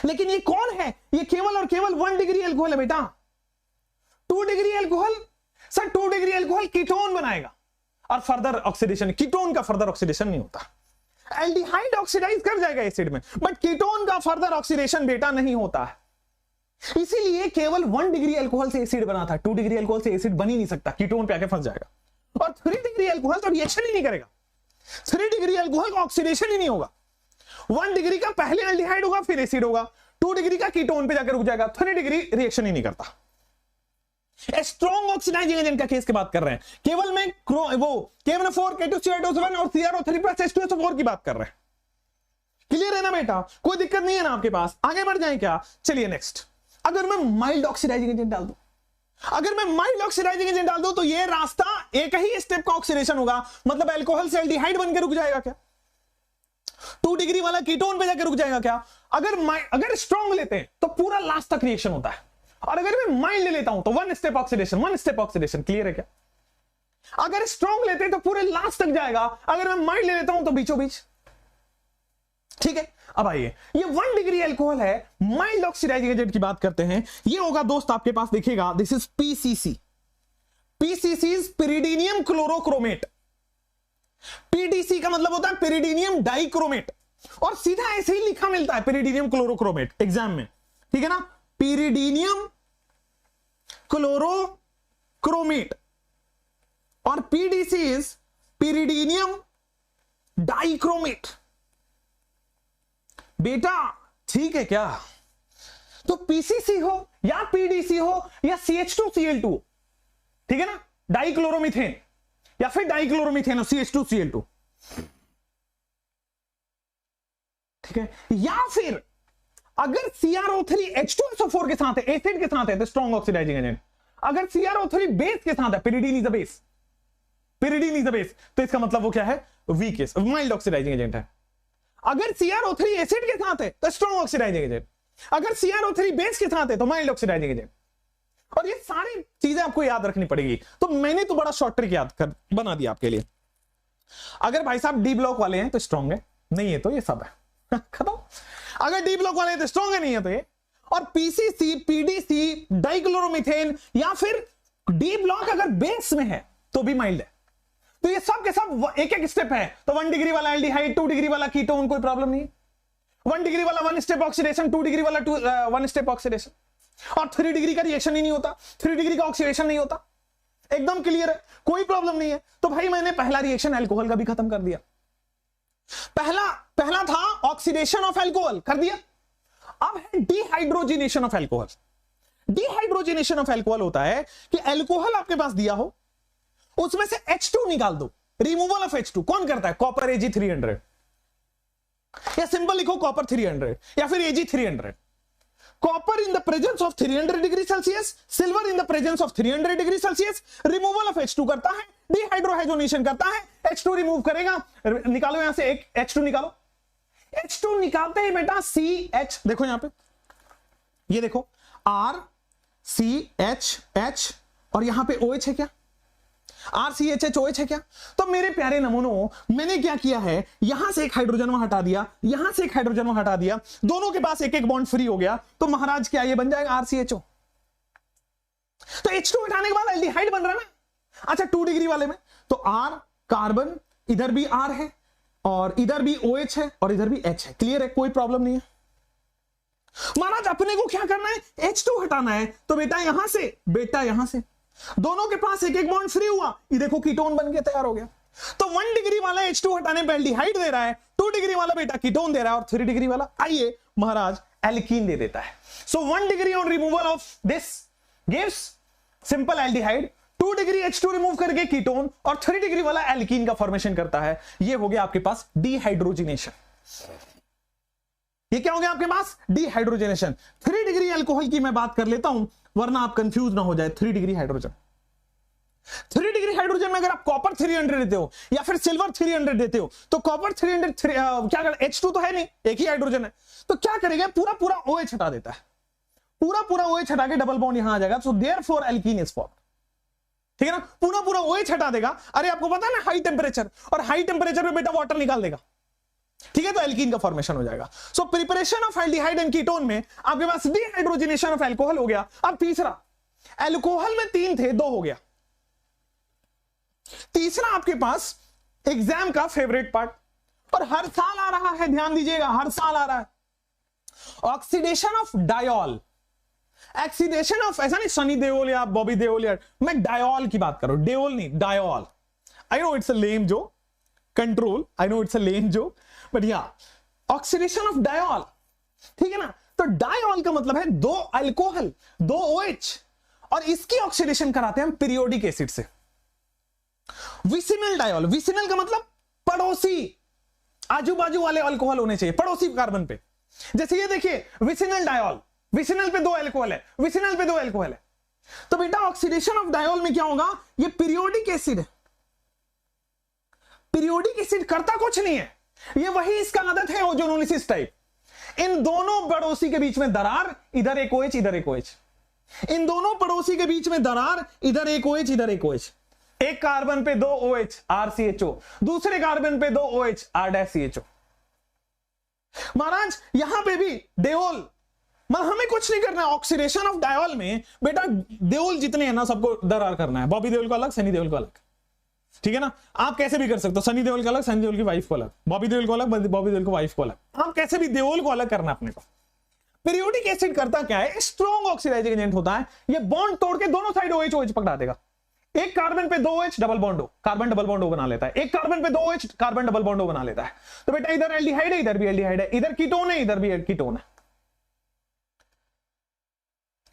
लेकिन ये कौन है? ये केवल और केवल 1 डिग्री एल्कोहल है बेटा। 2 degree alcohol, sir 2 degree alcohol ketone बनाएगा और फर्दर ऑक्सीडेशन, कीटोन का फर्दर ऑक्सीडेशन नहीं होता। एल्डिहाइड ऑक्सीडाइज कर जाएगा एसिड में, बट कीटोन का फर्दर ऑक्सीडेशन बेटा नहीं होता है। इसीलिए केवल 1 डिग्री एल्कोहल से एसिड बना था, 2 डिग्री एल्कोहल से एसिड बन ही नहीं सकता, कीटोन पे आके फंस जाएगा। और 3 डिग्री एल्कोहल तो रिएक्शन ही नहीं करेगा, 3 डिग्री एल्कोहल का ऑक्सीडेशन ही नहीं होगा। 1 डिग्री का पहले एल्डिहाइड होगा फिर एसिड होगा, 2 डिग्री का कीटोन पे जाकर रुक जाएगा, 3 डिग्री रिएक्शन ही नहीं करता। स्ट्रॉन्ग ऑक्सीडाइजिंग एजेंट का केस की बात कर रहे हैं, केवल मैं वो KMnO4 K2CO2 और CrO3+H2SO4 की बात कर रहे हैं। क्लियर है ना बेटा? कोई दिक्कत नहीं है ना आपके पास? आगे बढ़ जाए क्या? चलिए नेक्स्ट। अगर मैं माइल्ड ऑक्सीडाइजिंग एजेंट डाल दूं, अगर मैं माइल्ड ऑक्सीडाइजिंग एजेंट डाल दूं तो ये रास्ता एक ही स्टेप का ऑक्सीडेशन होगा, मतलब अल्कोहल से एल्डिहाइड बनकर रुक जाएगा क्या? 2 डिग्री वाला कीटोन पे जाकर रुक जाएगा क्या? अगर स्ट्रॉन्ग लेते हैं तो पूरा लास्ट तक रिएक्शन होता है, और अगर मैं माइल्ड ले लेता हूं तो 1 step oxidation, 1 step oxidation. Clear है क्या? अगर स्ट्रॉन्ग लेते हैं तो पूरे लास्ट तक जाएगा, अगर मैं माइल्ड ले लेता हूं तो बीचों बीच। ठीक है, अब आइए, ये 1 डिग्री एल्कोहल है, माइल्ड ऑक्सीडाइजिंग एजेंट की बात करते हैं। ये होगा दोस्त आपके पास, देखिएगा, this is PCC। PCC is pyridinium chlorochromate. PDC का मतलब होता है पिरिडीनियम डाइक्रोमेट, और सीधा ऐसे ही लिखा मिलता है पिरिडीनियम क्लोरोक्रोमेट एग्जाम में, ठीक है ना? पिरिडीनियम क्लोरोक्रोमेट, और PDC इज पिरिडीनियम डाइक्रोमेट। बेटा ठीक है क्या? तो PCC हो या PDC हो या CH2Cl2, ठीक है ना, डाइक्लोरोमीथेन, या फिर डाइक्लोरोमीथेन और CH2Cl2, ठीक है? या फिर अगर CrO3H2SO4 के साथ है, एसिड के साथ है, तो स्ट्रॉन्ग ऑक्सीडाइजिंग एजेंट। अगर CrO3 बेस के साथ है, pyridine is the base, pyridine is the base, तो इसका मतलब वो क्या है? Weak case, mild oxidizing agent है। अगर CrO3 एसिड के साथ है तो स्ट्रॉन्ग ऑक्सीडाइजिंग एजेंट, अगर CrO3 बेस के साथ है तो माइल्ड ऑक्सीडाइजिंग एजेंट। और ये सारी चीजें आपको याद रखनी पड़ेगी, तो मैंने तो बड़ा शॉर्ट ट्रिक याद कर बना दिया आपके लिए। अगर भाई साहब डी ब्लॉक वाले हैं तो स्ट्रॉन्ग है, नहीं है तो ये सब है खत्म। अगर डी ब्लॉक वाले हैं तो स्ट्रॉन्ग है, नहीं है तो ये। और PCC, PDC, डाइक्लोरोमीथेन या फिर डी ब्लॉक अगर बेस में है तो भी माइल्ड है। तो ये सब के सब एक एक स्टेप है। तो 1 डिग्री वाला एल्डिहाइड, 2 डिग्री वाला कीटोन, कोई प्रॉब्लम नहीं। 1 डिग्री वाला 1 स्टेप ऑक्सीडेशन, 2 डिग्री वाला 1 स्टेप ऑक्सीडेशन, और 3 डिग्री का रिएक्शन ही नहीं होता, 3 डिग्री का ऑक्सीडेशन नहीं होता। एकदम क्लियर है, कोई प्रॉब्लम नहीं है। तो भाई मैंने पहला रिएक्शन अल्कोहल का भी खत्म कर दिया। पहला था ऑक्सीडेशन ऑफ अल्कोहल, कर दिया। अब है dehydrogenation of alcohol. Dehydrogenation of alcohol होता है कि अल्कोहल आपके पास दिया हो, उसमें से H2 निकाल दो, रिमूवल ऑफ H2 कौन करता है? कॉपर Ag300, या सिंपल लिखो कॉपर 300 या फिर Ag300। Copper in the presence of 300 degree Celsius, silver in the presence of 300 degree Celsius, removal of H2 करता है, डिहाइड्रोहाइड्रोनेशन करता है, H2 रिमूव करेगा। निकालो यहां से एक H2 निकालो। H2 निकालते ही बेटा CH, देखो यहां पे, ये देखो RCHH, और यहां पे OH है क्या? RCHHOH है क्या? तो मेरे प्यारे नमूनों, मैंने क्या किया है, यहां से एक हाइड्रोजन वहां हटा दिया, यहां से एक हाइड्रोजन वहां हटा दिया, दोनों के पास एक एक बॉन्ड फ्री हो गया। तो महाराज क्या ये बन जाएगा RCHO। तो H2 हटाने के बाद एल्डिहाइड बन रहा है ना। अच्छा 2 डिग्री वाले में तो R कार्बन, इधर भी R है और इधर भी OH है और इधर भी H है। क्लियर है, कोई प्रॉब्लम नहीं है। महाराज अपने को क्या करना है? H2 हटाना है। तो बेटा यहां से दोनों के पास एक एक बॉन्ड फ्री हुआ, ये देखो कीटोन बन के तैयार हो गया। तो 1 डिग्री वाला H2 हटाने पे एल्डिहाइड दे रहा है, 2 डिग्री वाला बेटा कीटोन दे रहा है, और 3 डिग्री वाला आइए महाराज एल्कीन दे देता है। सो 1 degree on removal of this gives simple aldehyde, 2 degree H2 remove करके कीटोन, और 3 डिग्री वाला एल्कीन का फॉर्मेशन करता है। ये हो गया आपके पास डिहाइड्रोजिनेशन। ये क्या हो गया आपके पास? डिहाइड्रोजनेशन। 3 डिग्री अल्कोहल की मैं बात कर लेता हूं वरना आप कंफ्यूज ना हो जाए। 3 डिग्री हाइड्रोजन, 3 डिग्री हाइड्रोजन में अगर आप कॉपर 300 देते हो या फिर सिल्वर 300 देते हो तो कॉपर 300 क्या कर, H2 तो है नहीं, एक ही हाइड्रोजन है, तो क्या करेगा? पूरा पूरा OH हटा देता है, पूरा पूरा OH हटा के डबल बॉन्ड यहां आ जाएगा। So therefore alkene is formed. ठीक है ना, पूरा पूरा OH हटा देगा। अरे आपको पता है ना हाई टेम्परेचर, और हाई टेम्परेचर पे बेटा वाटर निकाल देगा। ठीक है, तो एल्कीन का फॉर्मेशन हो जाएगा। So preparation of aldehyde and ketone में आपके पास डिहाइड्रोजनेशन ऑफ एल्कोहल हो गया। अब तीसरा, एल्कोहल में 3 थे, 2 हो गया। तीसरा आपके पास एग्जाम का फेवरेट पार्ट, और हर साल आ रहा है, ध्यान दीजिएगा, हर साल आ रहा है, oxidation of diol. Oxidation of, ऐसा नहीं सनी देओल या बॉबी देओल, या मैं डायोल की बात कर रहा हूं, डेओल नहीं, diol. I know it's a lame joke control, I know it's a lame joke, but या ऑक्सीडेशन ऑफ डायोल, ठीक है ना। तो डायोल का मतलब है 2 अल्कोहल, 2 OH, और इसकी ऑक्सीडेशन कराते हैं हम पीरियोडिक एसिड से। विसिनल डायोल, विसिनल का मतलब पड़ोसी, आजू बाजू वाले अल्कोहल होने चाहिए पड़ोसी कार्बन पे। जैसे ये देखिए विसिनल डायोल, विसिनल पे 2 अल्कोहल है, विसिनल पे 2 अल्कोहल है। तो बेटा ऑक्सीडेशन ऑफ डायोल में क्या होगा, ये पीरियोडिक एसिड है। पीरियोडिक एसिड करता कुछ नहीं है, ये वही इसका आदत है ओजोनोलिसिस टाइप। इन दोनों पड़ोसी के बीच में दरार, इधर एक OH, इधर एक OH। इन दोनों पड़ोसी के बीच में दरार, इधर एक OH, इधर एक OH। एक कार्बन पे 2 OH RCHO, दूसरे कार्बन पे 2 OH R-CHO। महाराज यहां पे भी डेओल, मतलब हमें कुछ नहीं करना है। ऑक्सीडेशन ऑफ डायोल में बेटा देओल जितने हैं ना सबको दरार करना है। बॉबी देओल को अलग, सनी देओल को अलग, ठीक है ना। आप कैसे भी कर सकते हो, सनी देओल का अलग, सनी देओल की वाइफ को अलग, बॉबी देओल को अलग, बॉबी देओल को वाइफ को अलग। आप कैसे भी देओल को अलग करना अपने को। पीरियोडिक एसिड करता क्या है, स्ट्रॉन्ग ऑक्सीडाइजिंग एजेंट होता है। ये बॉन्ड तोड़ के दोनों साइड OH OH पकड़ा देगा। एक कार्बन पे 2 OH डबल बॉन्ड हो, कार्बन डबल बॉन्ड हो बना लेता है। एक कार्बन पे 2 OH कार्बन डबल बॉन्ड हो बना लेता है। तो बेटा इधर एल्डिहाइड है, इधर भी एल्डिहाइड है, इधर कीटोन है, इधर भी कीटोन है।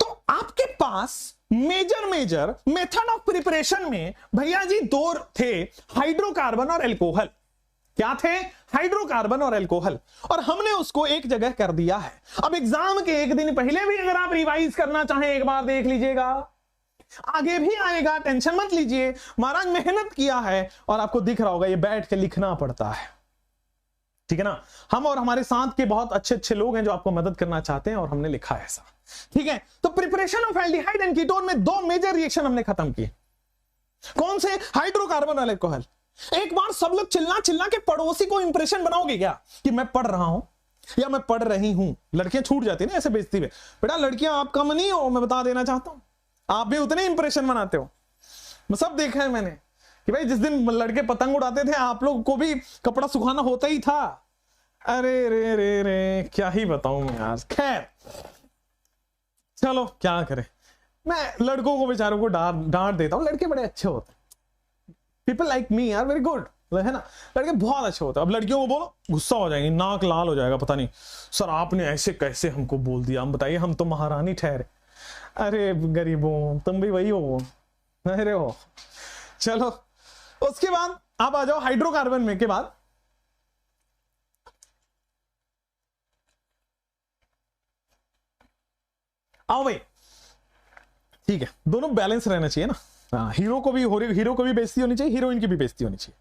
तो आपके पास मेजर मेथड ऑफ प्रिपरेशन में भैया जी 2 थे, हाइड्रोकार्बन और एल्कोहल। क्या थे, हाइड्रोकार्बन और एल्कोहल, और हमने उसको एक जगह कर दिया है। अब एग्जाम के एक दिन पहले भी अगर आप रिवाइज करना चाहें, एक बार देख लीजिएगा, आगे भी आएगा, टेंशन मत लीजिए। महाराज मेहनत किया है और आपको दिख रहा होगा, ये बैठ के लिखना पड़ता है, ठीक है ना। हम और हमारे साथ के बहुत अच्छे लोग हैं जो आपको मदद करना चाहते हैं, और हमने लिखा है ऐसा, ठीक है। तो preparation of aldehyde and ketone में 2 मेजर रिएक्शन हमने खत्म किए। कौन से, हाइड्रोकार्बन और एल्कोहल। एक बार सब लोग चिल्ला के पड़ोसी को इंप्रेशन बनाओगे क्या कि मैं पढ़ रहा हूं या मैं पढ़ रही हूं। लड़कियां छूट जाती है ना ऐसे बेइज्जती में। बेटा लड़कियां आप कम नहीं हो, मैं बता देना चाहता हूं, आप भी उतने इंप्रेशन बनाते हो। मैं सब देखा है मैंने कि भाई जिस दिन लड़के पतंग उड़ाते थे आप लोग को भी कपड़ा सुखाना होता ही था। अरे रे रे रे क्या ही बताऊं यार। खैर चलो क्या करें, मैं लड़कों को बेचारों को डांट देता हूं। लड़के बड़े अच्छे होते हैं, people like me are very good, है ना। लड़के बहुत अच्छे होते हैं। अब लड़कियों को बोलो गुस्सा हो जाएंगी, नाक लाल हो जाएगा, पता नहीं सर आपने ऐसे कैसे हमको बोल दिया, हम बताइए हम तो महारानी ठहरे। अरे गरीबों तुम भी वही हो, अरे हो। चलो उसके बाद आप आ जाओ हाइड्रोकार्बन में के बाद। आओ भाई, ठीक है, दोनों बैलेंस रहना चाहिए ना। हाँ, हीरो को भी बेइज्जती होनी चाहिए, हीरोइन की भी बेइज्जती होनी चाहिए।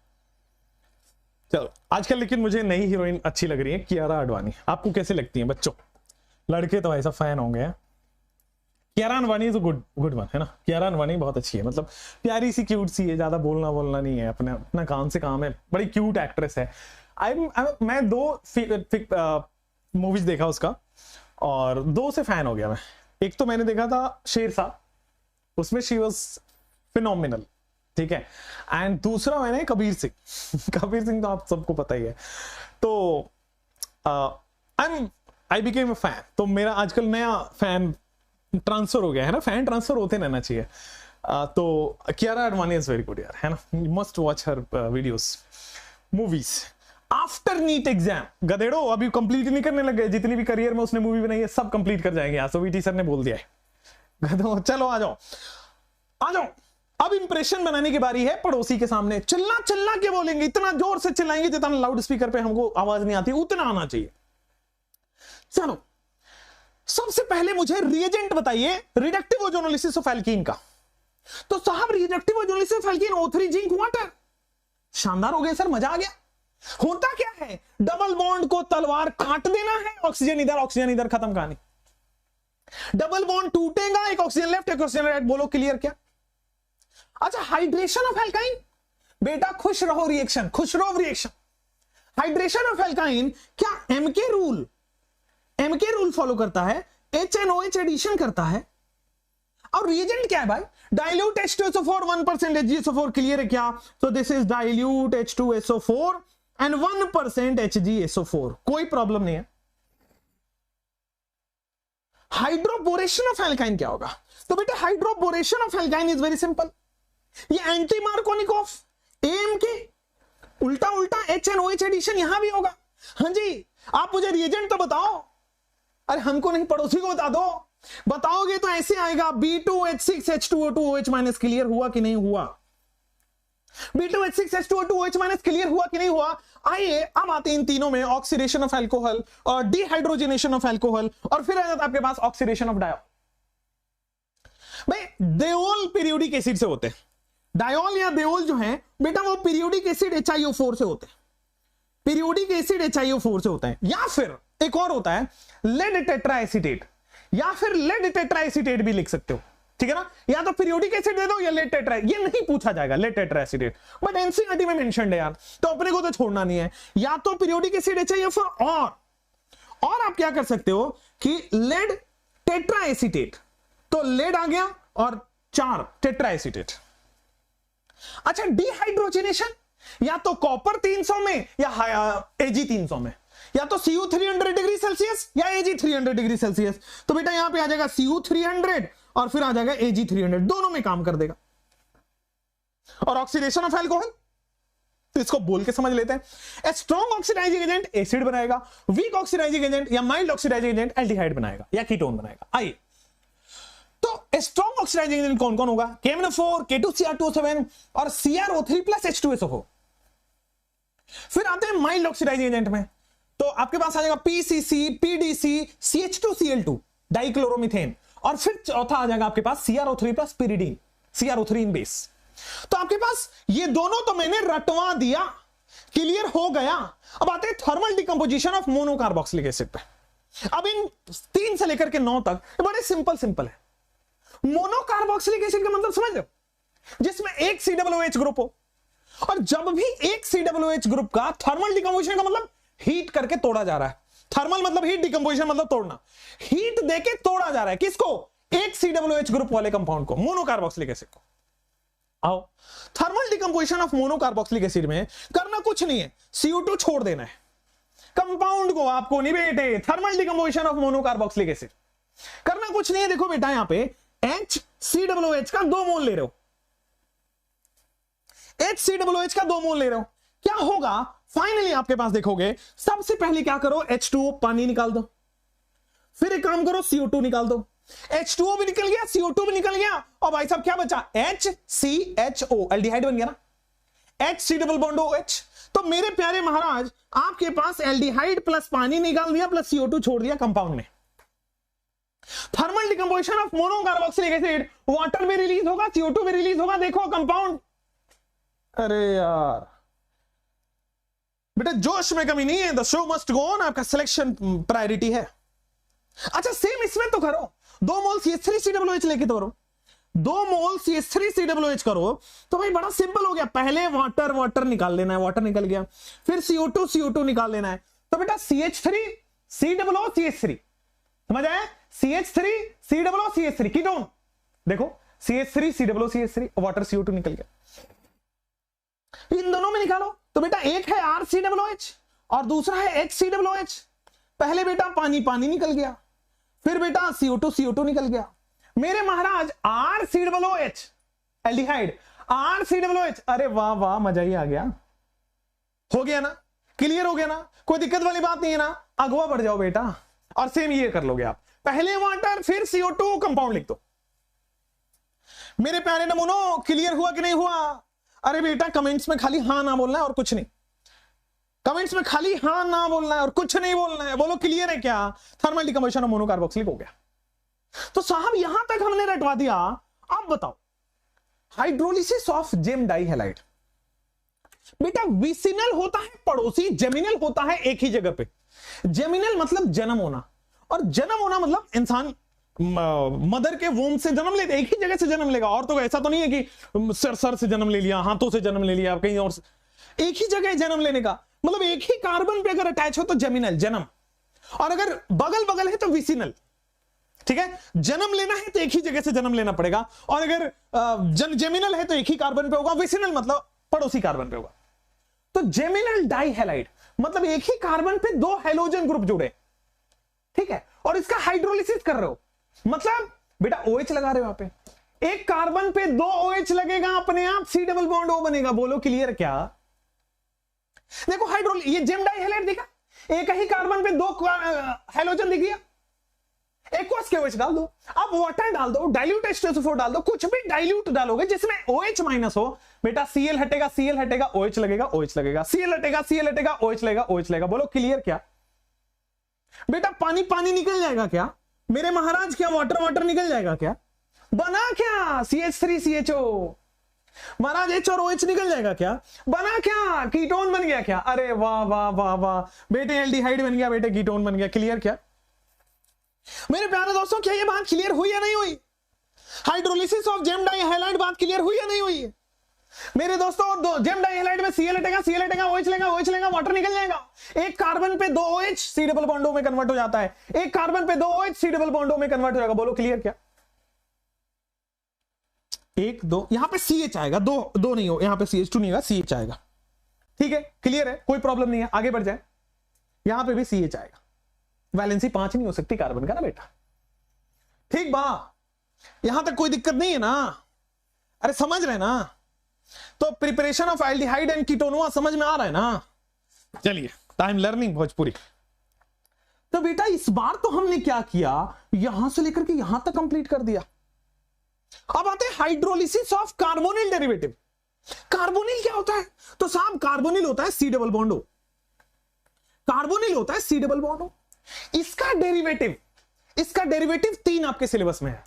चलो आजकल लेकिन मुझे नई हीरोइन अच्छी लग रही है, कियारा आडवाणी। आपको कैसे लगती है बच्चों? लड़के तो ऐसा फैन होंगे। Kiara Advani is good one, है ना। कियारा आडवाणी बहुत अच्छी है, मतलब प्यारी सी क्यूट सी है, ज्यादा बोलना नहीं है, अपना काम से काम है, बड़ी क्यूट एक्ट्रेस है। मैं 2 मूवीज देखा उसका और 2 से फैन हो गया मैं। एक तो मैंने देखा था शेरशाह, उसमें शी वाज फिनोमिनल, ठीक है। एंड दूसरा मैंने कबीर सिंह कबीर सिंह तो आप सबको पता ही है। तो आई बिकेम अ फैन। तो मेरा आजकल नया फैन ट्रांसफर हो गया है ना, फैन ट्रांसफर होते रहना चाहिए। तो Kiara Advani is very good यार, है ना। You must watch her videos, movies. After NEET exam गधेड़ो अभी कंप्लीट नहीं करने लग गए, जितनी भी करियर में उसने मूवी बनाई है सब कंप्लीट कर जाएंगे आज, वीटी सर ने बोल दिया है। गधो चलो आ जाओ। अब इंप्रेशन बनाने की बारी है पड़ोसी के सामने। चिल्ला के बोलेंगे, इतना जोर से चिल्लाएंगे जितना लाउड स्पीकर पे हमको आवाज नहीं आती उतना आना चाहिए। चलो सबसे पहले मुझे रिएजेंट बताइए रिडक्टिव ओजोनोलिसिस ऑफ एल्कीन का। तो साहब reductive ozonolysis of alkene O3 zinc water. शानदार हो गया सर, मजा आ गया। होता क्या है, डबल बॉन्ड को तलवार काट देना है, ऑक्सीजन इधर, खत्म कहानी। डबल बॉन्ड टूटेगा, एक ऑक्सीजन लेफ्ट एक ऑक्सीजन राइट, बोलो क्लियर क्या? अच्छा हाइड्रेशन ऑफ एल्काइन, बेटा खुश रहो रिएक्शन। हाइड्रेशन ऑफ एल्काइन क्या एमके रूल फॉलो करता है, HNOH एडिशन करता है, और रिएजेंट क्या है भाई, डाइल्यूट H2SO4 1% HgSO4, क्लियर है क्या? So this is dilute H2SO4 and 1% HgSO4, कोई प्रॉब्लम नहीं है। हाइड्रोबोरेशन ऑफ एल्काइन क्या होगा? तो बेटा hydroboration of alkyne is very simple, ये एंटी मार्कोनिकोव AMK उल्टा HNOH एडिशन यहां भी होगा। हाँ जी, आप मुझे रिएजेंट तो बताओ, अरे हमको नहीं पड़ोसी को बता दो, बताओगे तो ऐसे आएगा B2H6H2O2OH माइनस, क्लियर हुआ कि नहीं हुआ? B2H6H2O2OH माइनस क्लियर हुआ कि नहीं हुआ? आइए अब आते हैं इन तीनों में, ऑक्सीडेशन ऑफ अल्कोहल और डिहाइड्रोजनेशन ऑफ अल्कोहल, और फिर आ जाता है आपके पास ऑक्सीडेशन ऑफ डायोल। भाई देओल पीरियोडिक एसिड से होते हैं, डायोल या देओल जो है बेटा वो पीरियोडिक एसिड HiO4 से होते हैं, पीरियोडिक एसिड HiO4 से होता है, या फिर एक और होता है लेड टेट्राएसीटेट, या फिर लेड टेट्राएसीटेट भी लिख सकते हो, ठीक है ना? या तो पीरियोडिक एसिड दे दो या लेड टेट्रा, ये नहीं पूछा जाएगा लेड टेट्राएसीटेट, बट एनसीईआरटी में मेंशन्ड है यार, तो अपने को तो छोड़ना नहीं है। या तो पीरियोडिक एसिड HiO4 और आप क्या कर सकते हो कि लेड टेट्राएसीटेट, तो लेड आ गया और 4 टेट्राएसीटेट। अच्छा डिहाइड्रोजनेशन, या तो कॉपर 300 में या Ag 300 में, या तो Cu 300 डिग्री सेल्सियस या Ag 300 डिग्री सेल्सियस। तो बेटा यहां पे आ जाएगा Cu 300 और फिर आ जाएगा Ag 300, दोनों में काम कर देगा। और ऑक्सीडेशन ऑफ अल्कोहल, तो इसको बोल के समझ लेते हैं, स्ट्रॉन्ग ऑक्सीडाइजिंग एजेंट एसिड बनाएगा, वीक ऑक्सीडाइजिंग एजेंट या माइल्ड ऑक्सीडाइजिंग एजेंट एल्डिहाइड बनाएगा या कीटोन बनाएगा। आइए तो स्ट्रॉन्ग ऑक्सीडाइजिंग एजेंट कौन कौन होगा? KMnO4, K2Cr2O7 और CrO3 प्लस H2SO4। फिर आते हैं माइल्ड ऑक्सीडाइजिंग एजेंट में, तो आपके पास आ जाएगा PCC, PDC, CH2Cl2 डाइक्लोरोमीथेन, और फिर चौथा आ जाएगा आपके पास CrO3 प्लस पिरिडीन, CrO3 इन बेस। तो आपके पास ये दोनों तो मैंने रटवा दिया, क्लियर हो गया। अब आते हैं thermal decomposition of monocarboxylic acid पे। अब इन 3 से लेकर के 9 तक बड़े सिंपल है। मोनोकार्बोक्सिलिक एसिड का मतलब समझ लो, जिसमें एक COOH ग्रुप हो, और जब भी एक COOH ग्रुप का थर्मल डिकम्पोजिशन का मतलब हीट करके तोड़ा जा रहा है, थर्मल मतलब हीट, डिकम्पोजिशन मतलब तोड़ना, हीट देके तोड़ा जा रहा है किसको? एक COOH ग्रुप वाले कंपाउंड को, मोनोकार्बोक्सिलिक एसिड को। आओ thermal decomposition of monocarboxylic acid में करना कुछ नहीं है, CO2 छोड़ देना है कंपाउंड को, आपको नहीं बेटे। Thermal decomposition of monocarboxylic acid करना कुछ नहीं है। देखो बेटा यहां पे HCOOH का 2 मोल ले रहे हो, HCOOH का 2 मोल ले रहे हो, क्या होगा फाइनली आपके पास? देखोगे सबसे पहले क्या करो, H2O पानी निकाल दो, फिर एक काम करो CO2 निकाल दो, H2O भी निकल गया, CO2 भी निकल गया, और भाई साहब क्या बचा? HCHO, एल्डिहाइड बन गया ना, HC डबल बॉन्ड OH। तो मेरे प्यारे महाराज आपके पास एल्डिहाइड प्लस पानी निकाल दिया प्लस CO2 छोड़ दिया कंपाउंड ने। Thermal decomposition of monocarboxylic acid, water भी रिलीज होगा, CO2 भी रिलीज होगा, देखो कंपाउंड। अरे यार बेटा जोश में कमी नहीं है, the show must go on, आपका सिलेक्शन प्रायोरिटी है। अच्छा सेम इसमें तो करो, 2 मोल CH3COOH लेके तो करो, 2 मोल CH3COOH करो, तो भाई बड़ा सिंपल हो गया। पहले वाटर निकाल लेना है, वाटर निकल गया, फिर CO2 निकाल लेना है, तो बेटा CH3COOCH3 समझ आया? CH3COOCH3 कीटोन, देखो CH3COOCH3 वाटर CO2 निकल गया, इन दोनों में निकालो। तो बेटा एक है RCOOH और दूसरा है HCOOH। पहले बेटा पानी निकल गया, फिर बेटा CO2 निकल गया। मेरे महाराज RCOOH एल्डिहाइड, RCOOH, अरे वाह वाह मजा ही आ गया, हो गया ना, क्लियर हो गया ना, कोई दिक्कत वाली बात नहीं है ना, अगवा बढ़ जाओ बेटा। और सेम ये कर लोगे आप, पहले वाटर फिर CO2 कंपाउंड लिख दो। मेरे प्यारे नमूनों क्लियर हुआ कि नहीं हुआ? अरे बेटा कमेंट्स में खाली हां ना बोलना है और कुछ नहीं, कमेंट्स में खाली हां ना बोलना है और कुछ नहीं बोलना है, बोलो क्लियर है क्या? थर्मल डिकम्पोजिशन ऑफ मोनोकार्बोक्सिलिक हो गया। तो साहब यहां तक हमने रटवा दिया, अब बताओ हाइड्रोलिसिस ऑफ जेम डाइहैलाइड। बेटा विसिनल होता है पड़ोसी, जेमिनल होता है एक ही जगह पे। जेमिनल मतलब जन्म होना, और जन्म होना मतलब इंसान मदर के वोम से जन्म लेते, एक ही जगह से जन्म लेगा। और तो ऐसा तो नहीं है कि सर से जन्म ले लिया, हाथों से जन्म ले लिया, कहीं और से, एक ही जगह जन्म लेने का। मतलब एक ही कार्बन पे अगर अटैच हो तो जेमिनल, जन्म, और अगर बगल बगल है तो विसिनल। ठीक है, जन्म लेना है तो एक ही जगह से जन्म लेना पड़ेगा, और अगर जेमिनल है तो एक ही कार्बन पे होगा, विसिनल मतलब पड़ोसी कार्बन पे होगा। तो जेमिनल डाइहैलाइड मतलब एक ही कार्बन पे दो हेलोजन ग्रुप जुड़े, ठीक है, और इसका हाइड्रोलिसिस कर रहे हो, मतलब बेटा OH लगा रहे हो वहां पे, एक कार्बन पे दो OH लगेगा, अपने आप C डबल बॉन्ड O बनेगा। बोलो क्लियर क्या? देखो हाइड्रोल, ये जेम डाइहैलाइड देखा, एक ही कार्बन पे दो हेलोजन दिख गया, एक को OH डाल दो, अब वाटर डाल दो, डाइल्यूट H2SO4 डाल दो, कुछ भी डाइल्यूट डालोगे जिसमें OH माइनस हो, बेटा Cl हटेगा, Cl हटेगा, OH लगेगा, OH लगेगा, Cl हटेगा, Cl हटेगा, OH लगेगा, OH लगेगा। बोलो क्लियर क्या? बेटा पानी पानी निकल जाएगा क्या मेरे महाराज? क्या वाटर वाटर निकल जाएगा क्या? बना क्या? CH3CHO महाराज, H और OH निकल जाएगा क्या? बना क्या? कीटोन बन गया क्या? अरे वाह वाह वाह वाह बेटे, एल्डिहाइड बन गया बेटे, कीटोन बन गया। क्लियर क्या मेरे प्यारे दोस्तों? क्या ये बात क्लियर हुई या नहीं हुई? हाइड्रोलिसिस ऑफ जेम डाइहैलाइड बात क्लियर हुई या नहीं हुई मेरे दोस्तों? जेम डाइहैलाइड में Cl हटेगा, Cl हटेगा, OH लेगा, OH लेगा, वाटर निकल जाएगा, एक कार्बन पे दो OH C double bond O में कन्वर्ट हो जाता है, एक कार्बन पे दो OH C double bond O में कन्वर्ट हो जाएगा। बोलो क्लियर क्या? एक दो, यहां पे CH आएगा, दो नहीं हो, यहां पे CH2 नहीं होगा, CH आएगा। ठीक है, क्लियर है, कोई प्रॉब्लम नहीं है, आगे बढ़ जाए। यहां पे भी CH आएगा, वैलेंसी 5 नहीं हो सकती कार्बन का ना बेटा। ठीक बा, यहां तक कोई दिक्कत नहीं है ना? अरे समझ रहे ना? तो प्रिपरेशन ऑफ एल्डिहाइड एंड कीटोनोआ समझ में आ रहा है ना? चलिए, टाइम लर्निंग भोजपुरी। तो बेटा इस बार तो हमने क्या किया, यहां से लेकर के यहां तक कंप्लीट कर दिया। अब आते हैं hydrolysis of carbonyl derivative. Carbonyl क्या होता है? तो साहब कार्बोनिल होता है C double bond O, carbonyl होता है C डबल बॉन्ड O। इसका डेरिवेटिव 3 आपके सिलेबस में है।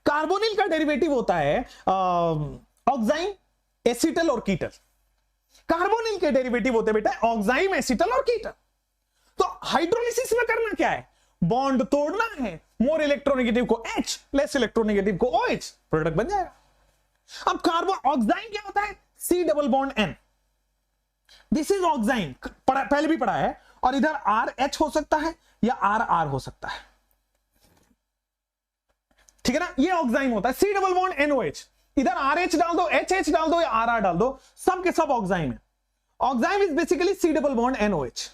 कार्बोनिल का डेरिवेटिव होता है ऑक्साइम, एसिटल और कीटल। कार्बोनिल के डेरिवेटिव होते हैं बेटा ऑक्साइम, एसिटल और कीटल। तो हाइड्रोलिसिस में करना क्या है? बॉन्ड तोड़ना है, मोर इलेक्ट्रोनेगेटिव को H, लेस इलेक्ट्रोनेगेटिव को OH, प्रोडक्ट बन जाएगा। अब कार्बन ऑक्साइम क्या होता है? C double bond N, this is oxime, पहले भी पढ़ा है, और इधर RH हो सकता है या RR हो सकता है, ठीक है ना? ये ऑक्साइम होता है, C डबल बॉन्ड NOH, इधर RH डाल दो, HH डाल दो या RR डाल दो, सब के सब ऑक्साइम है। Oxime is basically C double bond NOH,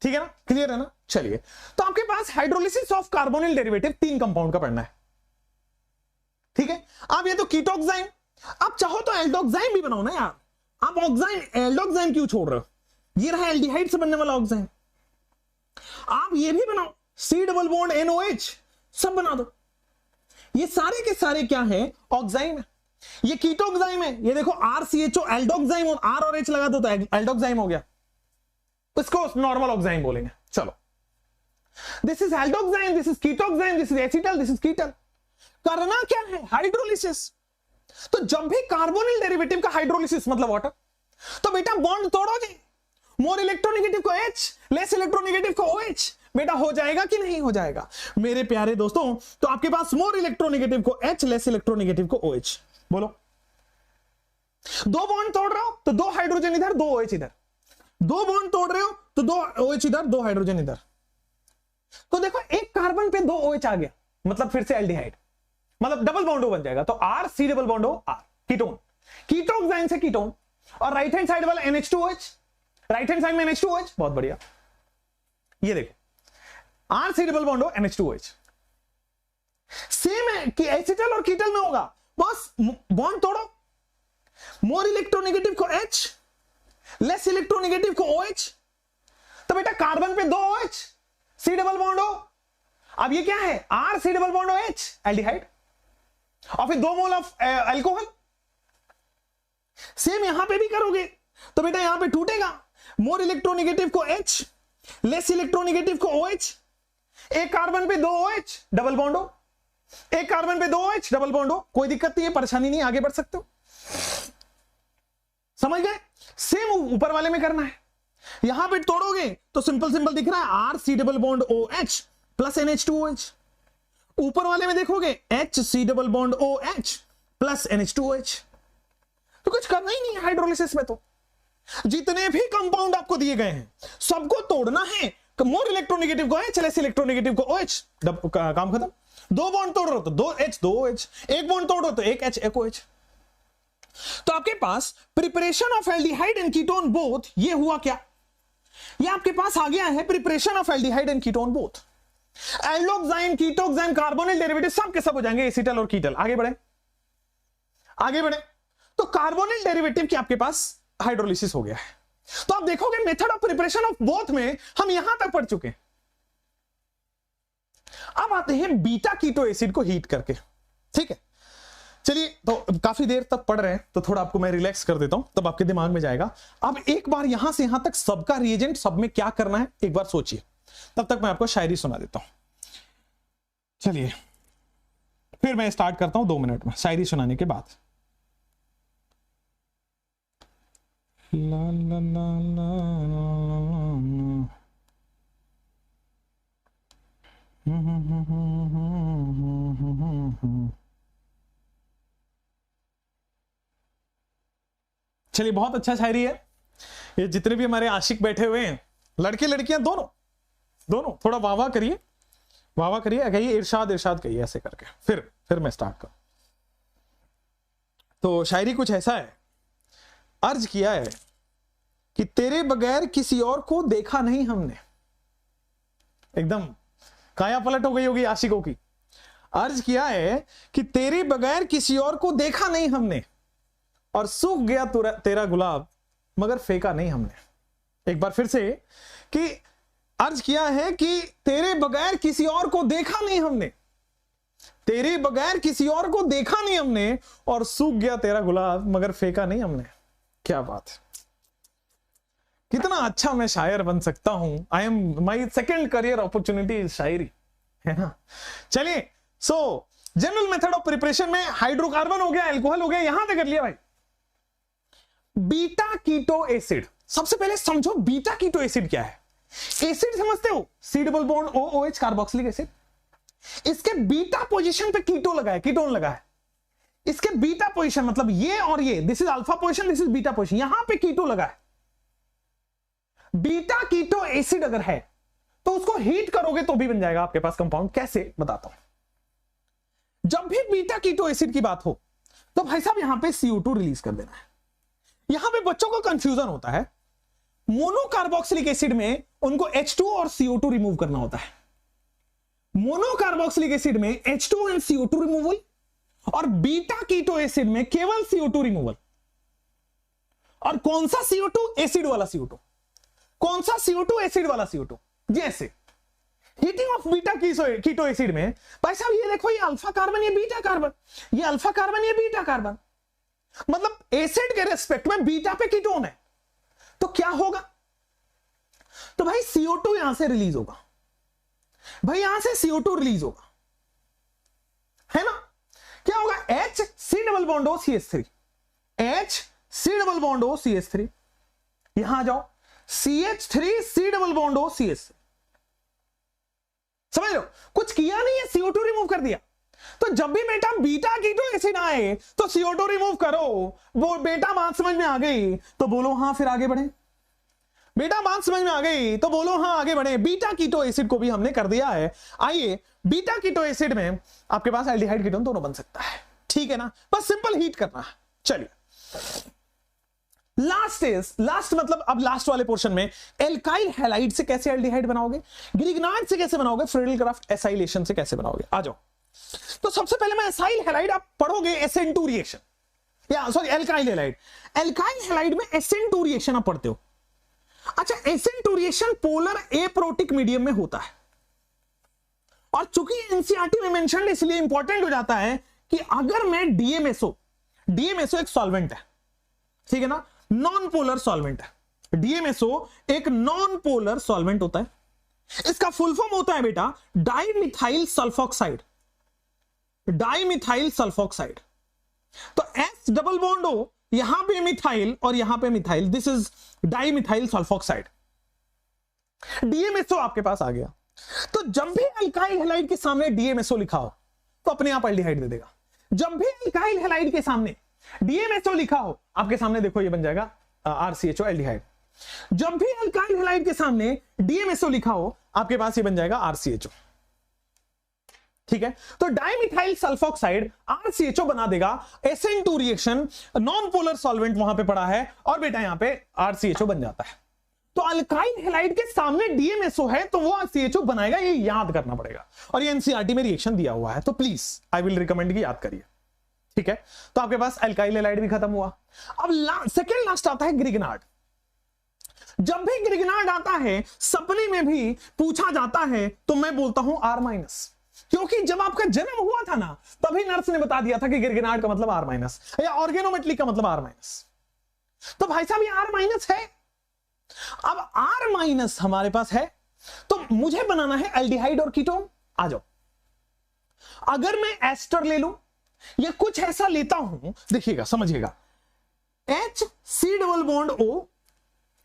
ठीक है ना? क्लियर है ना? चलिए, तो आपके पास hydrolysis of carbonyl derivative 3 compound का पढ़ना है, ठीक है? अब ये तो कीटोक्साइम, आप चाहो तो एल्डोक्साइम भी बनाओ ना यार। आप ऑक्साइम एल्डोक्साइम क्यों छोड़ रहे हो? ये रहा एल्डिहाइड से बनने वाला ऑक्साइम, आप ये भी बनाओ, C डबल बॉन्ड NOH, सब बना दो। ये सारे के सारे क्या है? ऑक्साइम है। ये कीटोक्साइम है, ये देखो RCHO एल्डोक्साइम, और R और H लगा दो तो एल्डोक्साइम हो गया, इसको नॉर्मल ऑक्साइम बोलेंगे। चलो, this is aldoxime, this is ketoxime, this is acetal, this is ketal. करना क्या है? हाइड्रोलिसिस। तो जब भी कार्बोनिल डेरिवेटिव का हाइड्रोलिसिस मतलब वाटर, तो बेटा बॉन्ड तोड़ोगे, मोर इलेक्ट्रोनेगेटिव को H, लेस इलेक्ट्रोनेगेटिव को OH, बेटा हो जाएगा कि नहीं हो जाएगा मेरे प्यारे दोस्तों? तो आपके पास मोर इलेक्ट्रोनेगेटिव को H, लेस इलेक्ट्रोनेगेटिव को OH। बोलो, दो बॉन्ड तोड़ रहे हो तो दो हाइड्रोजन इधर, दो OH इधर, दो बॉन्ड तोड़ रहे हो तो दो OH इधर, दो हाइड्रोजन इधर। तो देखो एक कार्बन पे दो OH आ गया, मतलब फिर से एल्डिहाइड, मतलब डबल बॉन्ड O बन जाएगा। तो R C double bond O R, ketone, ketoxime से कीटोन, और राइट हैंड साइड वाला NH2OH, राइट हैंड साइड में NH2OH, बहुत बढ़िया। ये देखो R C double bond O NH2OH, same है कि एसिटल और कीटल में होगा, बस बॉन्ड तोड़ो, मोर इलेक्ट्रोनेगेटिव को H, लेस इलेक्ट्रोनेगेटिव को OH, तो बेटा कार्बन पे दो OH, C double bond O। अब ये क्या है? R C double bond OH, aldehyde, और फिर 2 मोल ऑफ अल्कोहल। सेम यहां पे भी करोगे तो बेटा यहां पे टूटेगा, मोर इलेक्ट्रोनेगेटिव को H, लेस इलेक्ट्रोनेगेटिव को OH, एक कार्बन पे दो OH, डबल बॉन्ड O, एक कार्बन पे दो OH, डबल बॉन्ड O। कोई दिक्कत नहीं है, परेशानी नहीं, आगे बढ़ सकते हो। समझ गए? सेम ऊपर वाले में करना है, यहां पे तोड़ोगे तो सिंपल सिंपल दिख रहा है R C double bond OH plus NH2OH। ऊपर वाले में देखोगे H C double bond OH plus NH2OH। तो कुछ करना ही नहीं है हाइड्रोलिसिस में, तो जितने भी कंपाउंड आपको दिए गए हैं सबको तोड़ना है। मोर इलेक्ट्रोनेगेटिव को H, लेस इलेक्ट्रोनेगेटिव को OH, काम खत्म। 2 बॉन्ड तोड़ रहे हो तो 2H 2OH, 1 बॉन्ड तोड़ रहे हो तो 1H 1OH। तो आपके पास preparation of aldehyde and ketone both, ये हुआ क्या, ये आपके पास आ गया है preparation of aldehyde and ketone both. Aldoxime, ketoxime, carbonyl derivative सब के सब हो जाएंगे एसिटल और कीटल। आगे बढ़े, आगे बढ़े। तो कार्बोनिल डेरिवेटिव की आपके पास हाइड्रोलिसिस हो गया है। तो आप देखोगे method of preparation of both में हम यहां तक पढ़ चुके हैं। अब आते हैं बीटा कीटो एसिड को हीट करके। ठीक है, चलिए, तो काफी देर तक पढ़ रहे हैं तो थोड़ा आपको मैं रिलैक्स कर देता हूं, तब आपके दिमाग में जाएगा। अब एक बार यहां से यहां तक सबका रिएजेंट, सब में क्या करना है एक बार सोचिए, तब तक मैं आपको शायरी सुना देता हूं। चलिए, फिर मैं स्टार्ट करता हूं 2 मिनट में शायरी सुनाने के बाद। ला ला ला ला चलिए, बहुत अच्छा शायरी है ये। जितने भी हमारे आशिक बैठे हुए हैं, लड़के लड़कियां दोनों दोनों, थोड़ा वाह वाह करिए, वाह वाह करिए, कहिए इरशाद इरशाद कहिए, ऐसे करके फिर मैं स्टार्ट करूं। तो शायरी कुछ ऐसा है, अर्ज किया है कि तेरे बगैर किसी और को देखा नहीं हमने। एकदम काया पलट हो गई होगी आशिकों की। अर्ज किया है कि तेरे बगैर किसी और को देखा नहीं हमने, और सूख गया तेरा गुलाब मगर फेंका नहीं हमने। एक बार फिर से, कि अर्ज किया है कि तेरे बगैर किसी और को देखा नहीं हमने, तेरे बगैर किसी और को देखा नहीं हमने, और सूख गया तेरा गुलाब मगर फेंका नहीं हमने। क्या बात है, कितना अच्छा मैं शायर बन सकता हूं। I am my second career opportunity शायरी, है ना। चलिए, so general method of preparation में हाइड्रोकार्बन हो गया, अल्कोहल हो गया, यहां तक कर लिया भाई। बीटा कीटो एसिड, सबसे पहले समझो बीटा कीटो एसिड क्या है। एसिड समझते हो, C double bond OOH carboxylic acid. इसके बीटा पोजीशन पे कीटो लगा है, कीटोन लगा है। इसके बीटा पोजीशन मतलब ये और ये, this is alpha position, this is beta position, यहां पे कीटो लगा है। बीटा कीटो एसिड अगर है तो उसको हीट करोगे तो भी बन जाएगा आपके पास कंपाउंड। कैसे, बताता हूं। जब भी बीटा कीटो एसिड की बात हो तो भाई साहब यहां पे CO2 रिलीज कर देना है। यहां पे बच्चों को कंफ्यूजन होता है, मोनोकार्बोक्सिलिक एसिड में उनको H2 और CO2 रिमूव करना होता है। मोनोकार्बोक्सिलिक एसिड में H2 एंड CO2 रिमूवल, और बीटा कीटो एसिड में केवल CO2 रिमूवल। और कौन सा CO2? एसिड वाला CO2। कौन सा CO2? एसिड वाला CO2। जैसे heating of beta keto acid में भाई साहब ये देखो, ये अल्फा कार्बन, ये बीटा कार्बन, ये अल्फा कार्बन, ये बीटा कार्बन, मतलब एसिड के रेस्पेक्ट में बीटा पे कीटोन है। तो क्या होगा? तो भाई CO2 यहां से रिलीज होगा, भाई यहां से CO2 रिलीज होगा, है ना। क्या होगा? H C double bond O CH3, H C double bond O CH3, यहां जाओ CH3 C double bond O CH3। समझ लो, कुछ किया नहीं है, CO2 रिमूव कर दिया। तो जब भी बेटा बीटा कीटो एसिड आए तो CO2 रिमूव करो। वो बेटा बात समझ में आ गई तो बोलो हाँ, फिर आगे बढ़े। बेटा बात समझ में आ गई तो बोलो हाँ, आगे बढ़े। बीटा कीटो एसिड को भी हमने कर दिया है। आइए, बीटा कीटो एसिड में आपके पास एल्डिहाइड कीटोन दोनों बन सकता है, ठीक है ना। बस सिंपल हीट करना है। चलिए, लास्ट मतलब अब लास्ट वाले पोर्शन में एल्काइल हैलाइड से कैसे एल्डिहाइड बनाओगे, ग्रिग्नार्ड से कैसे बनाओगे, फ्रेडल-क्राफ्ट एसाइलेशन से कैसे बनाओगे। आ जाओ। तो सबसे पहले मैं एसाइल हैलाइड आप पढ़ोगे SN2 रिएक्शन, या sorry alkyl halide. Alkyl halide में SN2 रिएक्शन आप पढ़ते हो। अच्छा, SN2 reaction polar aprotic medium में होता है, और चूंकि एनसीईआरटी में मेंशन इसलिए इंपॉर्टेंट हो जाता है कि अगर मैं DMSO एक सॉल्वेंट है, ठीक है ना, नॉन पोलर सॉल्वेंट है। DMSO एक नॉन पोलर सॉल्वेंट होता है। इसका फुल फॉर्म होता है बेटा डाइमिथाइल सल्फॉक्साइड, डाइमिथाइल सल्फॉक्साइड। तो S डबल बॉन्ड O, यहां पे मिथाइल और यहां पे methyl, this is dimethyl sulphoxide. DMSO आपके पास आ गया। तो जब भी अल्काइल हैलाइड के सामने DMSO लिखा हो तो अपने आप एल्डिहाइड दे देगा। जब भी अल्काइल हैलाइड के सामने DMSO लिखा हो, आपके सामने देखो ये बन जाएगा RCHO एल्डिहाइड। जब भी अल्काइल हैलाइड के सामने DMSO लिखा हो, आपके पास ये बन जाएगा RCHO। ठीक है, तो डाइमिथाइल सल्फोक्साइड RCHO बना देगा। SN2 reaction, non polar solvent वहां पे पड़ा है और बेटा यहां पे RCHO बन जाता है। तो अल्काइल हैलाइड के सामने DMSO है तो वो RCHO बनाएगा, ये याद करना पड़ेगा। और ये NCERT में रिएक्शन दिया हुआ है, तो प्लीज आई विल रिकमेंड कि याद करिए। ठीक है, तो आपके पास अल्काइल हैलाइड भी खत्म हुआ। अब सेकेंड लास्ट आता है ग्रिग्नार्ड। जब भी ग्रिग्नार्ड आता है, सपने में भी पूछा जाता है, तो मैं बोलता हूं R-, क्योंकि जब आपका जन्म हुआ था ना, तभी नर्स ने बता दिया था कि ग्रिग्नार्ड का मतलब R- या ऑर्गेनोमेटली का मतलब R-। तो भाई साहब ये R- है। अब R- हमारे पास है, तो मुझे बनाना है एल्डिहाइड और कीटोन। आ जाओ, अगर मैं एस्टर ले लूं या कुछ ऐसा लेता हूं, देखिएगा समझिएगा, HC≡O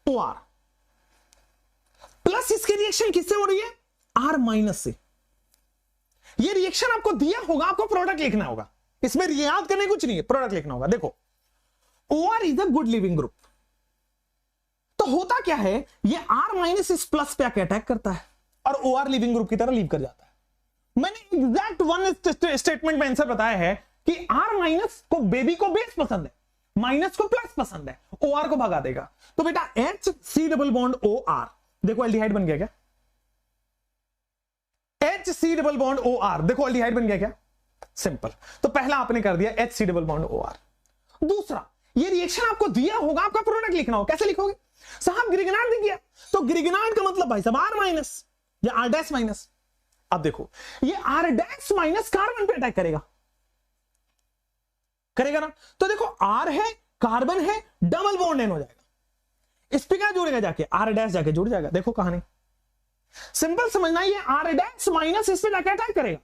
OR प्लस इसकी रिएक्शन किससे हो रही है? R- से। ये रिएक्शन आपको दिया होगा, आपको प्रोडक्ट लिखना होगा, इसमें याद करने कुछ नहीं है, प्रोडक्ट लिखना होगा। देखो OR is a good leaving group, तो होता क्या है, ये R- इस प्लस पे आके अटैक करता है और OR लिविंग ग्रुप की तरह लीव कर जाता है। मैंने एग्जैक्ट वन स्टेटमेंट में आंसर बताया है कि R- को बेबी को बेस पसंद है, माइनस को प्लस पसंद है, OR को भगा देगा। तो बेटा HC≡OR, देखो एल्डिहाइड बन गया क्या? HC≡OR, देखो एल्डिहाइड बन गया क्या? सिंपल। तो पहला आपने कर दिया HC≡OR। दूसरा, ये रिएक्शन आपको दिया होगा, आपका प्रोडक्ट लिखना हो, कैसे लिखोगे? साहब ग्रिग्नार्ड दिख गया, तो ग्रिग्नार्ड का मतलब भाई साहब R- या R'-। अब देखो ये R' कार्बन पे अटैक करेगा ना, तो देखो R है, कार्बन है, डबल बॉन्ड एन हो जाएगा। इस पे क्या जुड़ेगा जाके? R' जाके जुड़ जाएगा। देखो कहानी सिंपल समझना, ये R' इस पे जाके अटैक करेगा,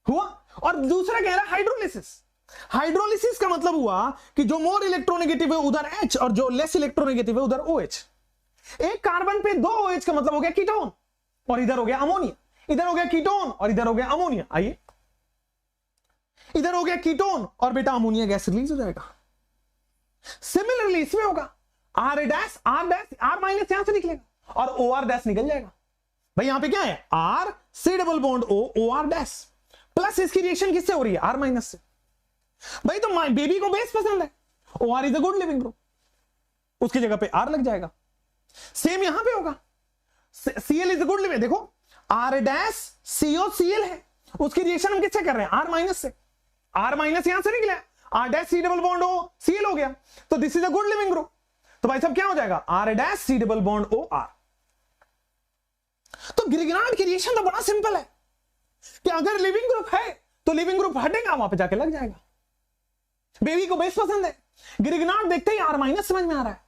हुआ। और दूसरा कह रहा है हाइड्रोलिसिस। हाइड्रोलिसिस का मतलब हुआ कि जो मोर इलेक्ट्रोनेगेटिव है उधर H और जो लेस इलेक्ट्रोनेगेटिव है उधर OH। एक कार्बन पे 2 OH का मतलब हो गया कीटोन, और इधर हो गया अमोनिया, इधर हो गया कीटोन और इधर हो गया अमोनिया। आइए, इधर हो गया कीटोन और बेटा अमोनिया गैस रिलीज हो जाएगा। सिमिलरली इसमें होगा R' यहां से निकलेगा और OR' निकल जाएगा। भाई यहां पे क्या है? RC≡O OR' प्लस इसकी रिएक्शन किससे हो रही है? R- से। भाई तो बेबी को बेस पसंद है, OR is a good leaving group, उसकी जगह पे R लग जाएगा। सेम यहां पे होगा, Cl is a good living, देखो R'≡COCl है, उसकी रिएक्शन हम किससे कर रहे हैं? R- से। R- यहां से निकला, R'≡O Cl हो गया, तो this is a good leaving group. तो भाई साहब क्या हो जाएगा? R'≡OR। तो ग्रिग्नार्ड की रिएक्शन तो बड़ा सिंपल है कि अगर लिविंग ग्रुप है तो लिविंग ग्रुप हटेगा, वहां पे जाके लग जाएगा। बेबी को बेस पसंद है, ग्रिग्नार्ड देखते ही R- समझ में आ रहा है,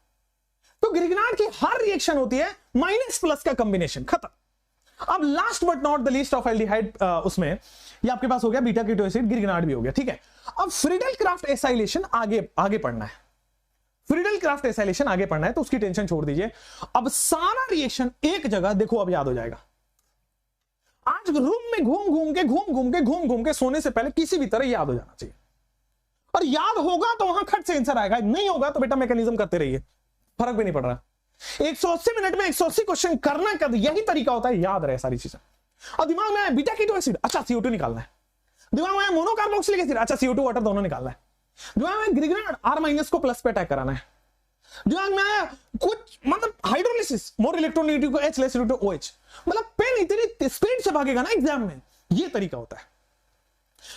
तो ग्रिग्नार्ड की हर रिएक्शन होती है माइनस प्लस का कॉम्बिनेशन, खत्म। अब last but not the least of aldehyde, उसमें ये आपके पास हो गया बीटा कीटो एसिड, ग्रिग्नार्ड भी हो गया। ठीक है, अब फ्रीडल क्राफ्ट एसाइलेशन आगे पढ़ना है। फ्रीडल क्राफ्ट एसाइलेशन आगे पढ़ना है, तो उसकी टेंशन छोड़ दीजिए। अब सारा रिएक्शन एक जगह देखो, अब याद हो जाएगा। आज रूम में घूम घूम के सोने से पहले किसी भी तरह याद हो जाना चाहिए, और याद होगा तो वहां खट से आंसर आएगा, नहीं होगा तो बेटा मैकेनिज्म करते रहिए, फर्क भी नहीं पड़ रहा। 180 मिनट में 180 क्वेश्चन करना का यही तरीका होता है, याद रहे सारी चीजें। और दिमाग में आया बीटा कीटो एसिड, अच्छा CO2 निकालना है। दिमाग में आया मोनोकार्बोक्सिलिक एसिड, अच्छा CO2 वाटर दोनों निकालना है। दिमाग में ग्रिग्नार्ड R- को प्लस पे अटैक कराना है। दिमाग में आया कुछ मतलब हाइड्रोलिसिस, मोर इलेक्ट्रोनेगेटिव को H, लेस इलेक्ट्रो OH, मतलब पेन इतनी स्पीड से भागेगा ना एग्जाम में, ये तरीका होता है।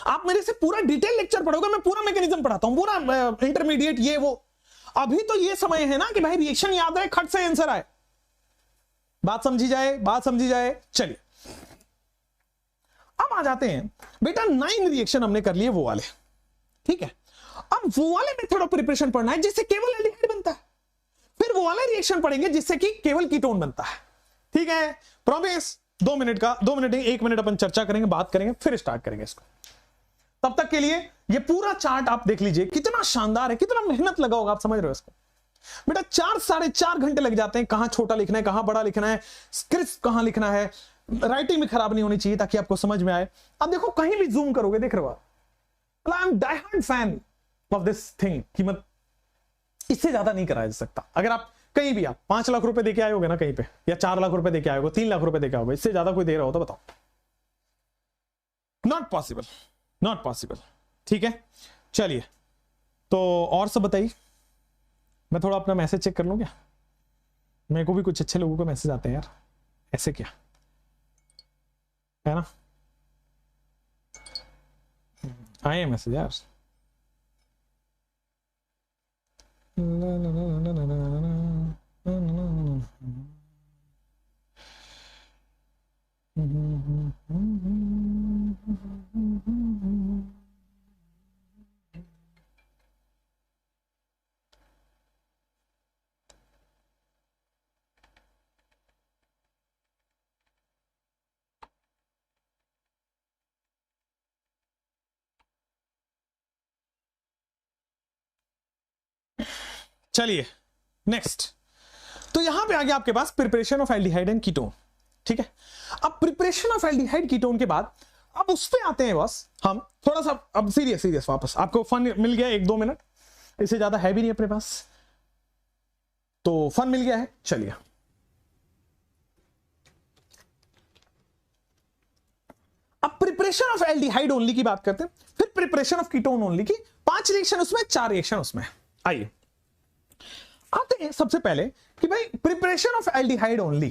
आप मेरे से पूरा डिटेल लेक्चर पढ़ोगे, मैं पूरा मैकेनिज्म पढ़ाता हूं, पूरा इंटरमीडिएट ये वो। अभी तो ये समय है ना कि भाई रिएक्शन याद रहे, खट से आंसर आए, बात समझी जाए। चलिए अब आ जाते हैं बेटा 9 रिएक्शन हमने कर लिए वो वाले, ठीक है। अब वो वाले मेथड ऑफ प्रिपरेशन पढ़ना है जिससे केवल एल्डिहाइड बनता है, फिर वो वाले रिएक्शन पढ़ेंगे जिससे कि केवल कीटोन बनता है, ठीक है। प्रॉमिस 2 मिनट का, 2 मिनट नहीं 1 मिनट अपन चर्चा करेंगे, बात करेंगे, फिर स्टार्ट करेंगे इसको। तब तक के लिए ये पूरा चार्ट आप देख लीजिए, कितना शानदार है, कितना मेहनत लगा होगा, आप समझ रहे हो इसको। बेटा 4 साढ़े 4 घंटे लग जाते हैं, कहां छोटा लिखना है, कहां बड़ा लिखना है, स्क्रिप्ट कहां लिखना है, राइटिंग भी खराब नहीं होनी चाहिए ताकि आपको समझ में आए। अब देखो कहीं भी जूम करोगे, देख रहे हो, I am die hard fan of this thing कि मत इससे ज्यादा नहीं कराया जा सकता। अगर आप कहीं भी आप 5 लाख रुपए देके आए होगे ना कहीं पे, या 4 लाख रुपए देके आए होगे, 3 लाख रुपए देके आओगे, इससे ज्यादा कोई दे रहा हो तो बताओ। Not possible, not possible. ठीक है, चलिए तो और सब बताइए। मैं थोड़ा अपना मैसेज चेक कर लूं क्या? मेरे को भी कुछ अच्छे लोगों को मैसेज आते हैं यार, ऐसे क्या है ना, आए हैं मैसेज यार। चलिए नेक्स्ट, तो यहां पे आ गया आपके पास preparation of aldehyde and ketone. ठीक है, अब प्रिपरेशन ऑफ एल्डिहाइड कीटोन के बाद अब उस पे आते हैं बस हम थोड़ा सा, अब सीरियस वापस। आपको फन मिल गया 1-2 मिनट, इससे ज्यादा है भी नहीं अपने पास, तो फन मिल गया है। चलिए अब प्रिपरेशन ऑफ एल्डिहाइड ओनली की बात करते हैं, फिर प्रिपरेशन ऑफ कीटोन ओनली की। 5 रिएक्शन उसमें, 4 रिएक्शन उसमें। आइए आते हैं सबसे पहले कि भाई प्रिपरेशन ऑफ एल्डिहाइड ओनली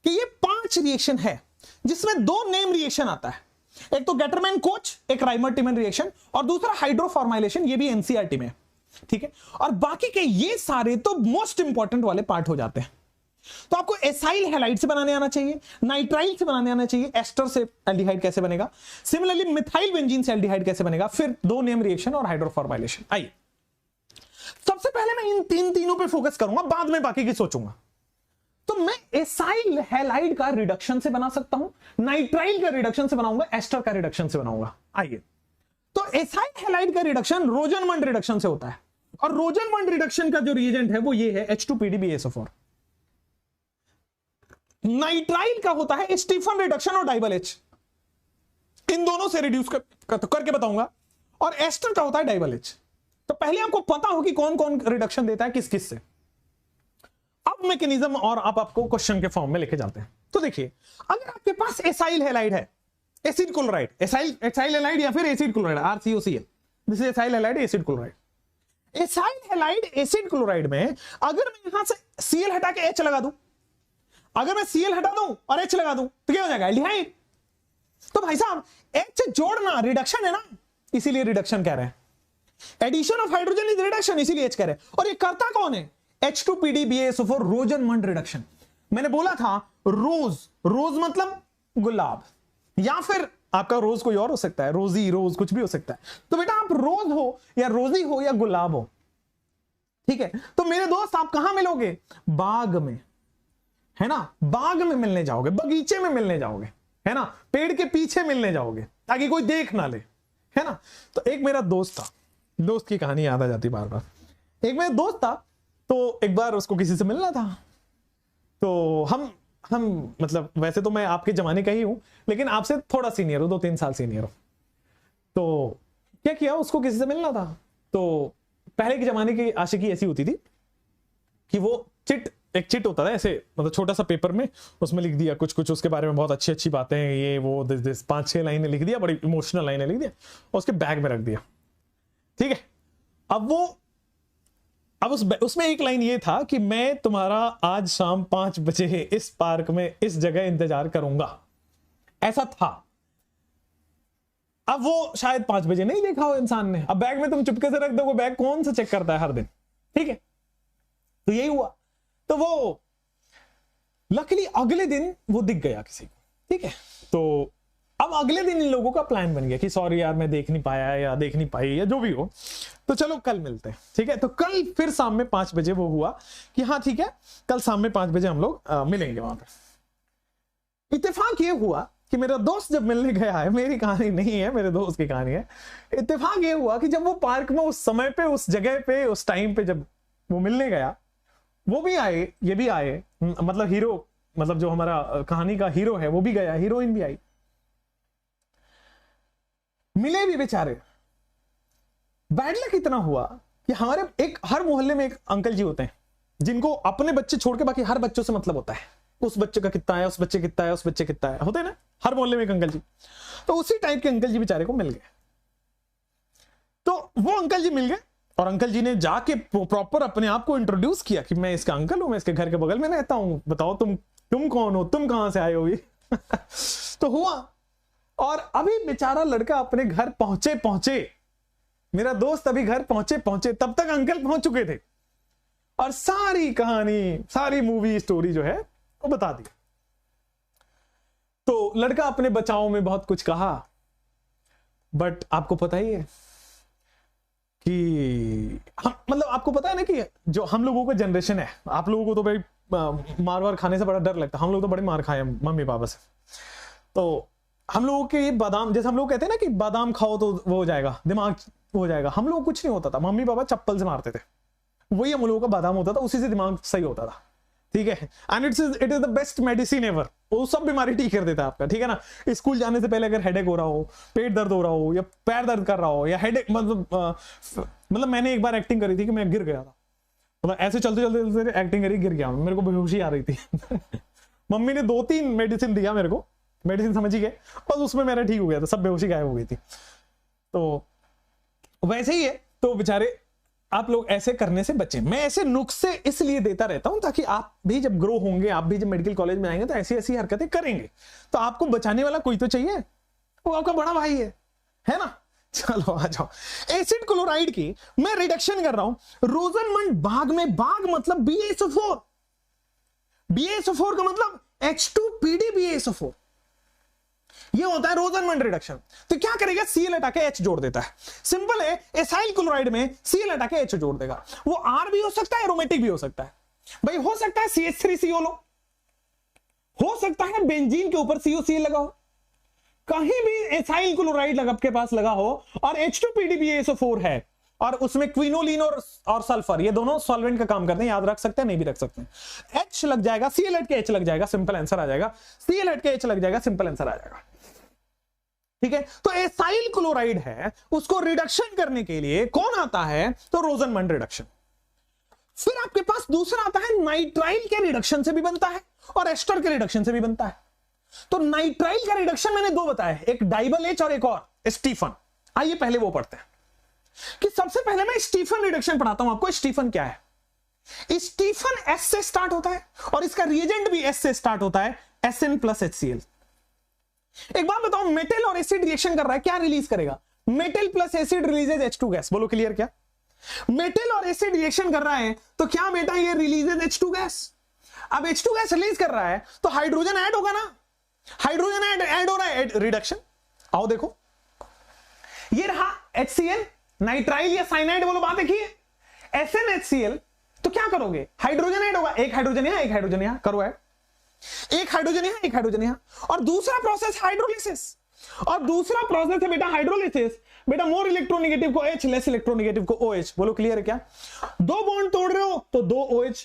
कि ये 5 रिएक्शन है जिसमें 2 नेम रिएक्शन आता है। एक तो गेटरमैन कोच, एक राइमर-टिमन रिएक्शन, और दूसरा हाइड्रोफॉर्माइलेशन, ये भी एनसीईआरटी में। ठीक है, और बाकी के ये सारे तो मोस्ट इंपॉर्टेंट वाले पार्ट हो जाते हैं। तो आपको एसाइल हैलाइड से बनाने आना चाहिए, नाइट्राइल से बनाने आना चाहिए, एस्टर से एल्डिहाइड कैसे बनेगा, सिमिलरली मिथाइल बेंजीन से एल्डिहाइड कैसे बनेगा, फिर 2 नेम रिएक्शन और हाइड्रोफॉर्माइलेशन। आइए सबसे पहले मैं इन तीनों पे फोकस करूंगा, बाद में बाकी की सोचूंगा। तो मैं एसाइल हैलाइड का रिडक्शन से बना सकता हूं, नाइट्राइल का रिडक्शन से बनाऊंगा, एस्टर का रिडक्शन से बनाऊंगा। आइए, तो एसाइल हैलाइड का रिडक्शन रोजनमंड रिडक्शन से होता है, और रोजनमंड रिडक्शन का जो रिएजेंट है वो ये है H2PDBSO4। नाइट्राइल का होता है स्टीफन रिडक्शन और डाइबल H, इन दोनों से रिड्यूस करके बताऊंगा, और एस्टर का होता है डाइबल H। तो पहले आपको पता हो कि कौन कौन रिडक्शन देता है किस किस से। अब मैकेनिज्म और आपको क्वेश्चन के फॉर्म में लेके जाते हैं। तो देखिए, अगर आपके पास एसाइल हैलाइड है, एसिड क्लोराइड, एसाइल हैलाइड या फिर acid chloride, RCOCl, this is acyl halide acid chloride. Acyl halide acid chloride में अगर मैं यहां से Cl हटा के H लगा दूं, अगर मैं Cl हटा दूं और H लगा दूं तो क्या हो जाएगा? एल्डिहाइड। तो भाई साहब H जोड़ना रिडक्शन है ना, इसीलिए रिडक्शन कह रहे हैं। Addition of hydrogen is reduction, इसीलिए H कह रहे हैं। और ये करता कौन है? H2PDBSO4 रोजनमंड reduction. मैंने बोला था रोज, रोज मतलब गुलाब, या फिर आपका रोज कोई और हो सकता है, रोजी, रोज कुछ भी हो सकता है। तो बेटा आप रोज हो या रोजी हो या गुलाब हो, ठीक है। तो मेरे दोस्त आप कहां मिलोगे? बाग में, है ना, बाग में मिलने जाओगे, बगीचे में मिलने जाओगे, है ना, पेड़ के पीछे मिलने जाओगे ताकि कोई देख ना ले, है ना। तो एक मेरा दोस्त था, दोस्त की कहानी याद आ जाती बार बार। एक मेरा दोस्त था, तो एक बार उसको किसी से मिलना था। तो हम मतलब वैसे तो मैं आपके जमाने का ही हूं, लेकिन आपसे थोड़ा सीनियर हूं, 2-3 साल सीनियर हूं। तो क्या किया, उसको किसी से मिलना था। तो पहले के जमाने की आशिकी ऐसी होती थी कि वो एक चिट होता था ऐसे, मतलब छोटा सा पेपर में, उसमें लिख दिया कुछ कुछ उसके बारे में, बहुत अच्छी अच्छी बातें, ये वो, दिस 5-6 लाइनें लिख दिया, बड़ी इमोशनल लाइनें लिख दिया, और उसके बैग में रख दिया। ठीक है, अब उसमें एक लाइन ये था कि मैं तुम्हारा आज शाम 5 बजे इस पार्क में इस जगह इंतजार करूंगा, ऐसा था। अब वो शायद 5 बजे नहीं देखा हो इंसान ने, अब बैग में तुम चुपके से रख दोगे, बैग कौन सा चेक करता है हर दिन, ठीक है। तो यही हुआ। तो वो लकीली अगले दिन वो दिख गया किसी को, ठीक है। तो अब अगले दिन इन लोगों का प्लान बन गया कि सॉरी यार मैं देख नहीं पाया या देख नहीं पाई या जो भी हो, तो चलो कल मिलते हैं, ठीक है। तो कल फिर शाम में 5 बजे वो हुआ कि हाँ ठीक है, कल शाम में 5 बजे हम लोग मिलेंगे वहां पे। इत्तेफाक ये हुआ कि मेरा दोस्त जब मिलने गया है, मेरी कहानी नहीं है, मेरे दोस्त की कहानी है। इत्तेफाक ये हुआ कि जब वो पार्क में उस समय पे, उस जगह पे, उस टाइम पे जब वो मिलने गया, वो भी आए, ये भी आए, मतलब हीरो, मतलब जो हमारा कहानी का हीरो है वो भी गया, हीरोइन भी आई, मिले भी बेचारे। बैड लक इतना हुआ कि हमारे एक हर मोहल्ले में एक अंकल जी होते हैं जिनको अपने बच्चे छोड़ के बाकी हर बच्चों से मतलब होता है, उस बच्चे का कितना है, उस बच्चे कितना है, उस बच्चे कितना है, होते हैं ना हर मोहल्ले में एक अंकल जी। तो उसी टाइप के अंकल जी बेचारे को मिल गए। तो वो अंकल जी मिल गए और अंकल जी ने जाके प्रॉपर अपने आप को इंट्रोड्यूस किया कि मैं इसका अंकल हूं, मैं इसके घर के बगल में रहता हूं, बताओ तुम कौन हो, तुम कहां से आए हो। तो हुआ, और अभी बेचारा लड़का अपने घर पहुंचे, मेरा दोस्त अभी घर पहुंचे, तब तक अंकल पहुंच चुके थे और सारी कहानी, सारी मूवी स्टोरी जो है वो बता दी। तो लड़का अपने बचाव में बहुत कुछ कहा, बट आपको पता ही है कि हम, मतलब आपको पता है ना कि जो हम लोगों का जनरेशन है, आप लोगों को तो भाई मार वार खाने से बड़ा डर लगता है, हम लोग तो बड़े मार खाए मम्मी पापा से। तो हम लोगों के बादाम, जैसे हम लोग कहते हैं ना कि बादाम खाओ तो वो हो जाएगा, दिमाग हो जाएगा, हम लोग कुछ नहीं होता था, मम्मी पापा चप्पल से मारते थे, वही हम लोगों का बादाम होता था, उसी से दिमाग सही होता था, ठीक है। And it is the best medicine ever, वो सब बीमारी ठीक कर देता है आपका, ठीक है ना। स्कूल जाने से पहले अगर हेडेक हो रहा हो, पेट दर्द हो रहा हो, या पैर दर्द कर रहा हो, या हेडेक, मतलब मैंने एक बार एक्टिंग करी थी कि मैं गिर गया था, मतलब ऐसे चलते चलते एक्टिंग करी, गिर गया, मेरे को बेहोशी आ रही थी। मम्मी ने 2-3 मेडिसिन दिया मेरे को, मेडिसिन समझ ही गए, बस उसमें मेरा ठीक हो गया था, सब बेहोशी गायब हो गई थी। तो वैसे ही है, तो बेचारे आप लोग ऐसे करने से बचें। मैं ऐसे नुस्खे इसलिए देता रहता हूं ताकि आप भी जब ग्रो होंगे, आप भी जब मेडिकल कॉलेज में आएंगे तो ऐसी ऐसी हरकतें करेंगे, तो आपको बचाने वाला कोई तो चाहिए, वो आपका बड़ा भाई है ना। चलो आ जाओ, एसिड क्लोराइड की मैं रिडक्शन कर रहा हूं रोजनमंड बाग में, बाग मतलब BaSO4, BaSO4 का मतलब H2PdBaSO4, ये होता है रोजनमंड रिडक्शन। तो क्या करेगा, Cl हटा के H जोड़ देता है, सिंपल है। एसाइल क्लोराइड में Cl हटा के H जोड़ देगा, वो R भी हो सकता है, एरोमेटिक भी हो सकता है भाई, हो सकता है CH3CO लो, हो सकता है बेंजीन के ऊपर COCl लगा हो, कहीं भी एसाइल क्लोराइड आपके पास लगा हो और H2PdBaSO4 है, और उसमें क्विनोलिन और सल्फर, ये दोनों सॉल्वेंट का काम करते हैं, याद रख सकते हैं, नहीं भी रख सकते हैं। H लग जाएगा, Cl हट के H लग जाएगा, सिंपल आंसर आ जाएगा, Cl हट के H लग जाएगा, सिंपल आंसर आ जाएगा, ठीक है। तो एसाइल क्लोराइड है, उसको रिडक्शन करने के लिए कौन आता है, तो रोजनमंड रिडक्शन। फिर आपके पास दूसरा आता है नाइट्राइल के रिडक्शन से भी बनता है और एस्टर के रिडक्शन से भी बनता है। तो नाइट्राइल का रिडक्शन मैंने 2 बताया, एक डाइबल H और एक और स्टीफन। आइए पहले वो पढ़ते हैं कि सबसे पहले मैं स्टीफन रिडक्शन पढ़ाता हूं आपको। स्टीफन क्या है, स्टीफन S से स्टार्ट होता है और इसका रिएजेंट भी S से स्टार्ट होता है, SN+HCl। एक बात बताओ, मेटल और एसिड रिएक्शन कर रहा है, क्या रिलीज करेगा, metal plus acid releases H2 gas, बोलो क्लियर क्या। मेटल और एसिड रिएक्शन कर रहा है तो क्या बेटा ये रिलीजेज H2 गैस। अब H2 गैस रिलीज कर रहा है तो हाइड्रोजन ऐड होगा ना, हाइड्रोजन ऐड हो रहा है, रिडक्शन। आओ देखो, ये रहा HCl, नाइट्राइल या साइनाइड बोलो, बात देखिए, SnHCl, तो क्या करोगे, हाइड्रोजन ऐड होगा, एक हाइड्रोजन यहां, एक हाइड्रोजन यहां, करो ऐड, एक हाइड्रोजन यहां, एक हाइड्रोजन यहां, और दूसरा प्रोसेस हाइड्रोलिसिस, और दूसरा प्रोसेस है बेटा हाइड्रोलिसिस, बेटा मोर इलेक्ट्रोनेगेटिव को H, लेस इलेक्ट्रोनेगेटिव को OH, बोलो क्लियर है क्या। 2 बॉन्ड तोड़ रहे हो तो 2 OH,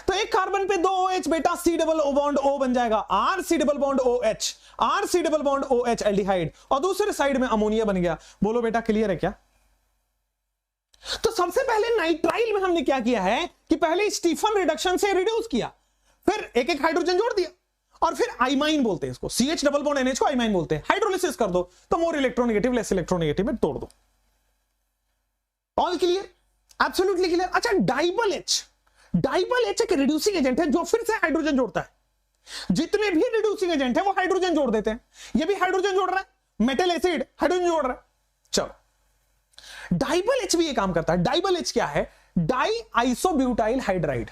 तो एक कार्बन पे 2 OH बेटा C डबल बॉन्ड O बन जाएगा, RC double bond OH, RC double bond OH aldehyde, और दूसरे साइड में अमोनिया बन गया, बोलो बेटा क्लियर है क्या। तो सबसे पहले नाइट्राइल में हमने क्या किया है कि पहले स्टीफन रिडक्शन से रिड्यूस किया, फिर एक एक हाइड्रोजन जोड़ दिया, और फिर आइमाइन बोलते हैं इसको, CH डबल बॉन्ड NH को आइमाइन बोलते हैं। हाइड्रोलिसिस कर दो तो मोर इलेक्ट्रोनेगेटिव लेस इलेक्ट्रोनेगेटिव में तोड़ दो। All clear, absolutely clear. अच्छा, डाइबल H, डाइबल H एक रिड्यूसिंग एजेंट है जो फिर से हाइड्रोजन जोड़ता है। जितने भी रिड्यूसिंग एजेंट है वो हाइड्रोजन जोड़ देते हैं, ये भी हाइड्रोजन जोड़ रहा है, मेटल एसिड हाइड्रोजन जोड़ रहा है। चलो, डाइबल H भी ये काम करता है। डाइबल H क्या है, डाई आइसोब्यूटाइल हाइड्राइड।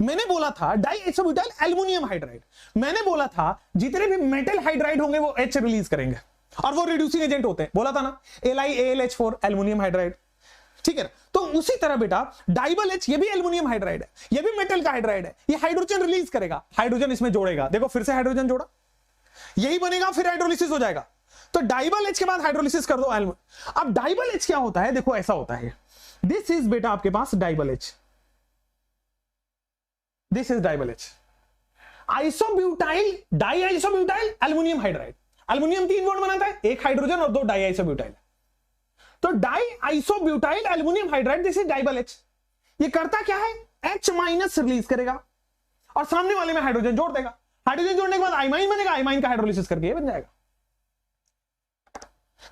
मैंने बोला था डाई आइसोब्यूटाइल एल्युमिनियम हाइड्राइड, मैंने बोला था जितने भी मेटल हाइड्राइड होंगे वो H रिलीज करेंगे और वो रिड्यूसिंग एजेंट होते हैं, बोला था ना, LiAlH4 एल्युमिनियम हाइड्राइड, ठीक है। तो उसी तरह बेटा डाइबल H ये भी एल्युमिनियम हाइड्राइड है, ये भी मेटल का हाइड्राइड है, ये हाइड्रोजन रिलीज करेगा, हाइड्रोजन इसमें जोड़ेगा, देखो फिर से हाइड्रोजन जोड़ा, यही बनेगा, फिर हाइड्रोलिसिस हो जाएगा। तो डाइबल H के बाद हाइड्रोलिसिस कर दो अब डाइबल H क्या होता है, देखो ऐसा होता है, दिस इज बेटा आपके पास DIBAL H, this is DIBAL H, isobutyl, diisobutyl aluminium hydride, aluminium 3 bond बनाता है, एक हाइड्रोजन और 2 डाई आइसोब्यूटाइल। तो diisobutyl aluminium hydride, this is DIBAL H। ये करता क्या है, H माइनस रिलीज करेगा और सामने वाले में हाइड्रोजन जोड़ देगा। हाइड्रोजन जोड़ने के बाद आइमाइन बनेगा, आइमाइन का हाइड्रोलिसिस करके ये बन जाएगा।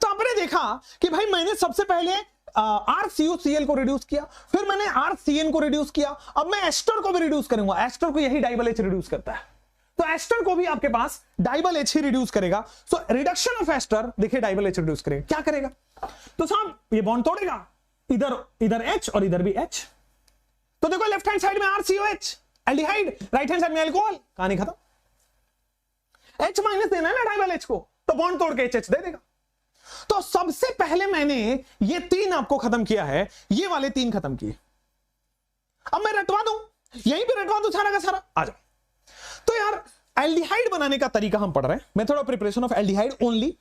तो आपने देखा कि भाई मैंने सबसे पहले RCOCl को रिड्यूस किया, फिर मैंने RCN को रिड्यूस किया, अब मैं एस्टर को भी रिड्यूस करूंगा। एस्टर को यही डाइबल H रिड्यूस करता है, तो एस्टर को भी आपके पास डाइबल H ही रिड्यूस करेगा। सो रिडक्शन ऑफ एस्टर देखिए डाइबल H रिड्यूस करेगा, क्या करेगा, तो साहब ये बॉन्ड तोड़ेगा, इधर H और इधर भी H। तो देखो लेफ्ट हैंड साइड में RCOH aldehyde, right hand side में अल्कोहल, कहानी खत्म। H माइनस देना है ना डाइबल H को, तो बॉन्ड तोड़ के HH दे देगा। तो सबसे पहले मैंने ये 3 आपको खत्म किया है, ये वाले 3 खत्म किए। अब मैं रटवा दूं, यहीं पे रटवा दूं सारा का सारा, आ जाओ। तो यार एल्डिहाइड बनाने का तरीका हम पढ़ रहे हैं, method of preparation of aldehyde only,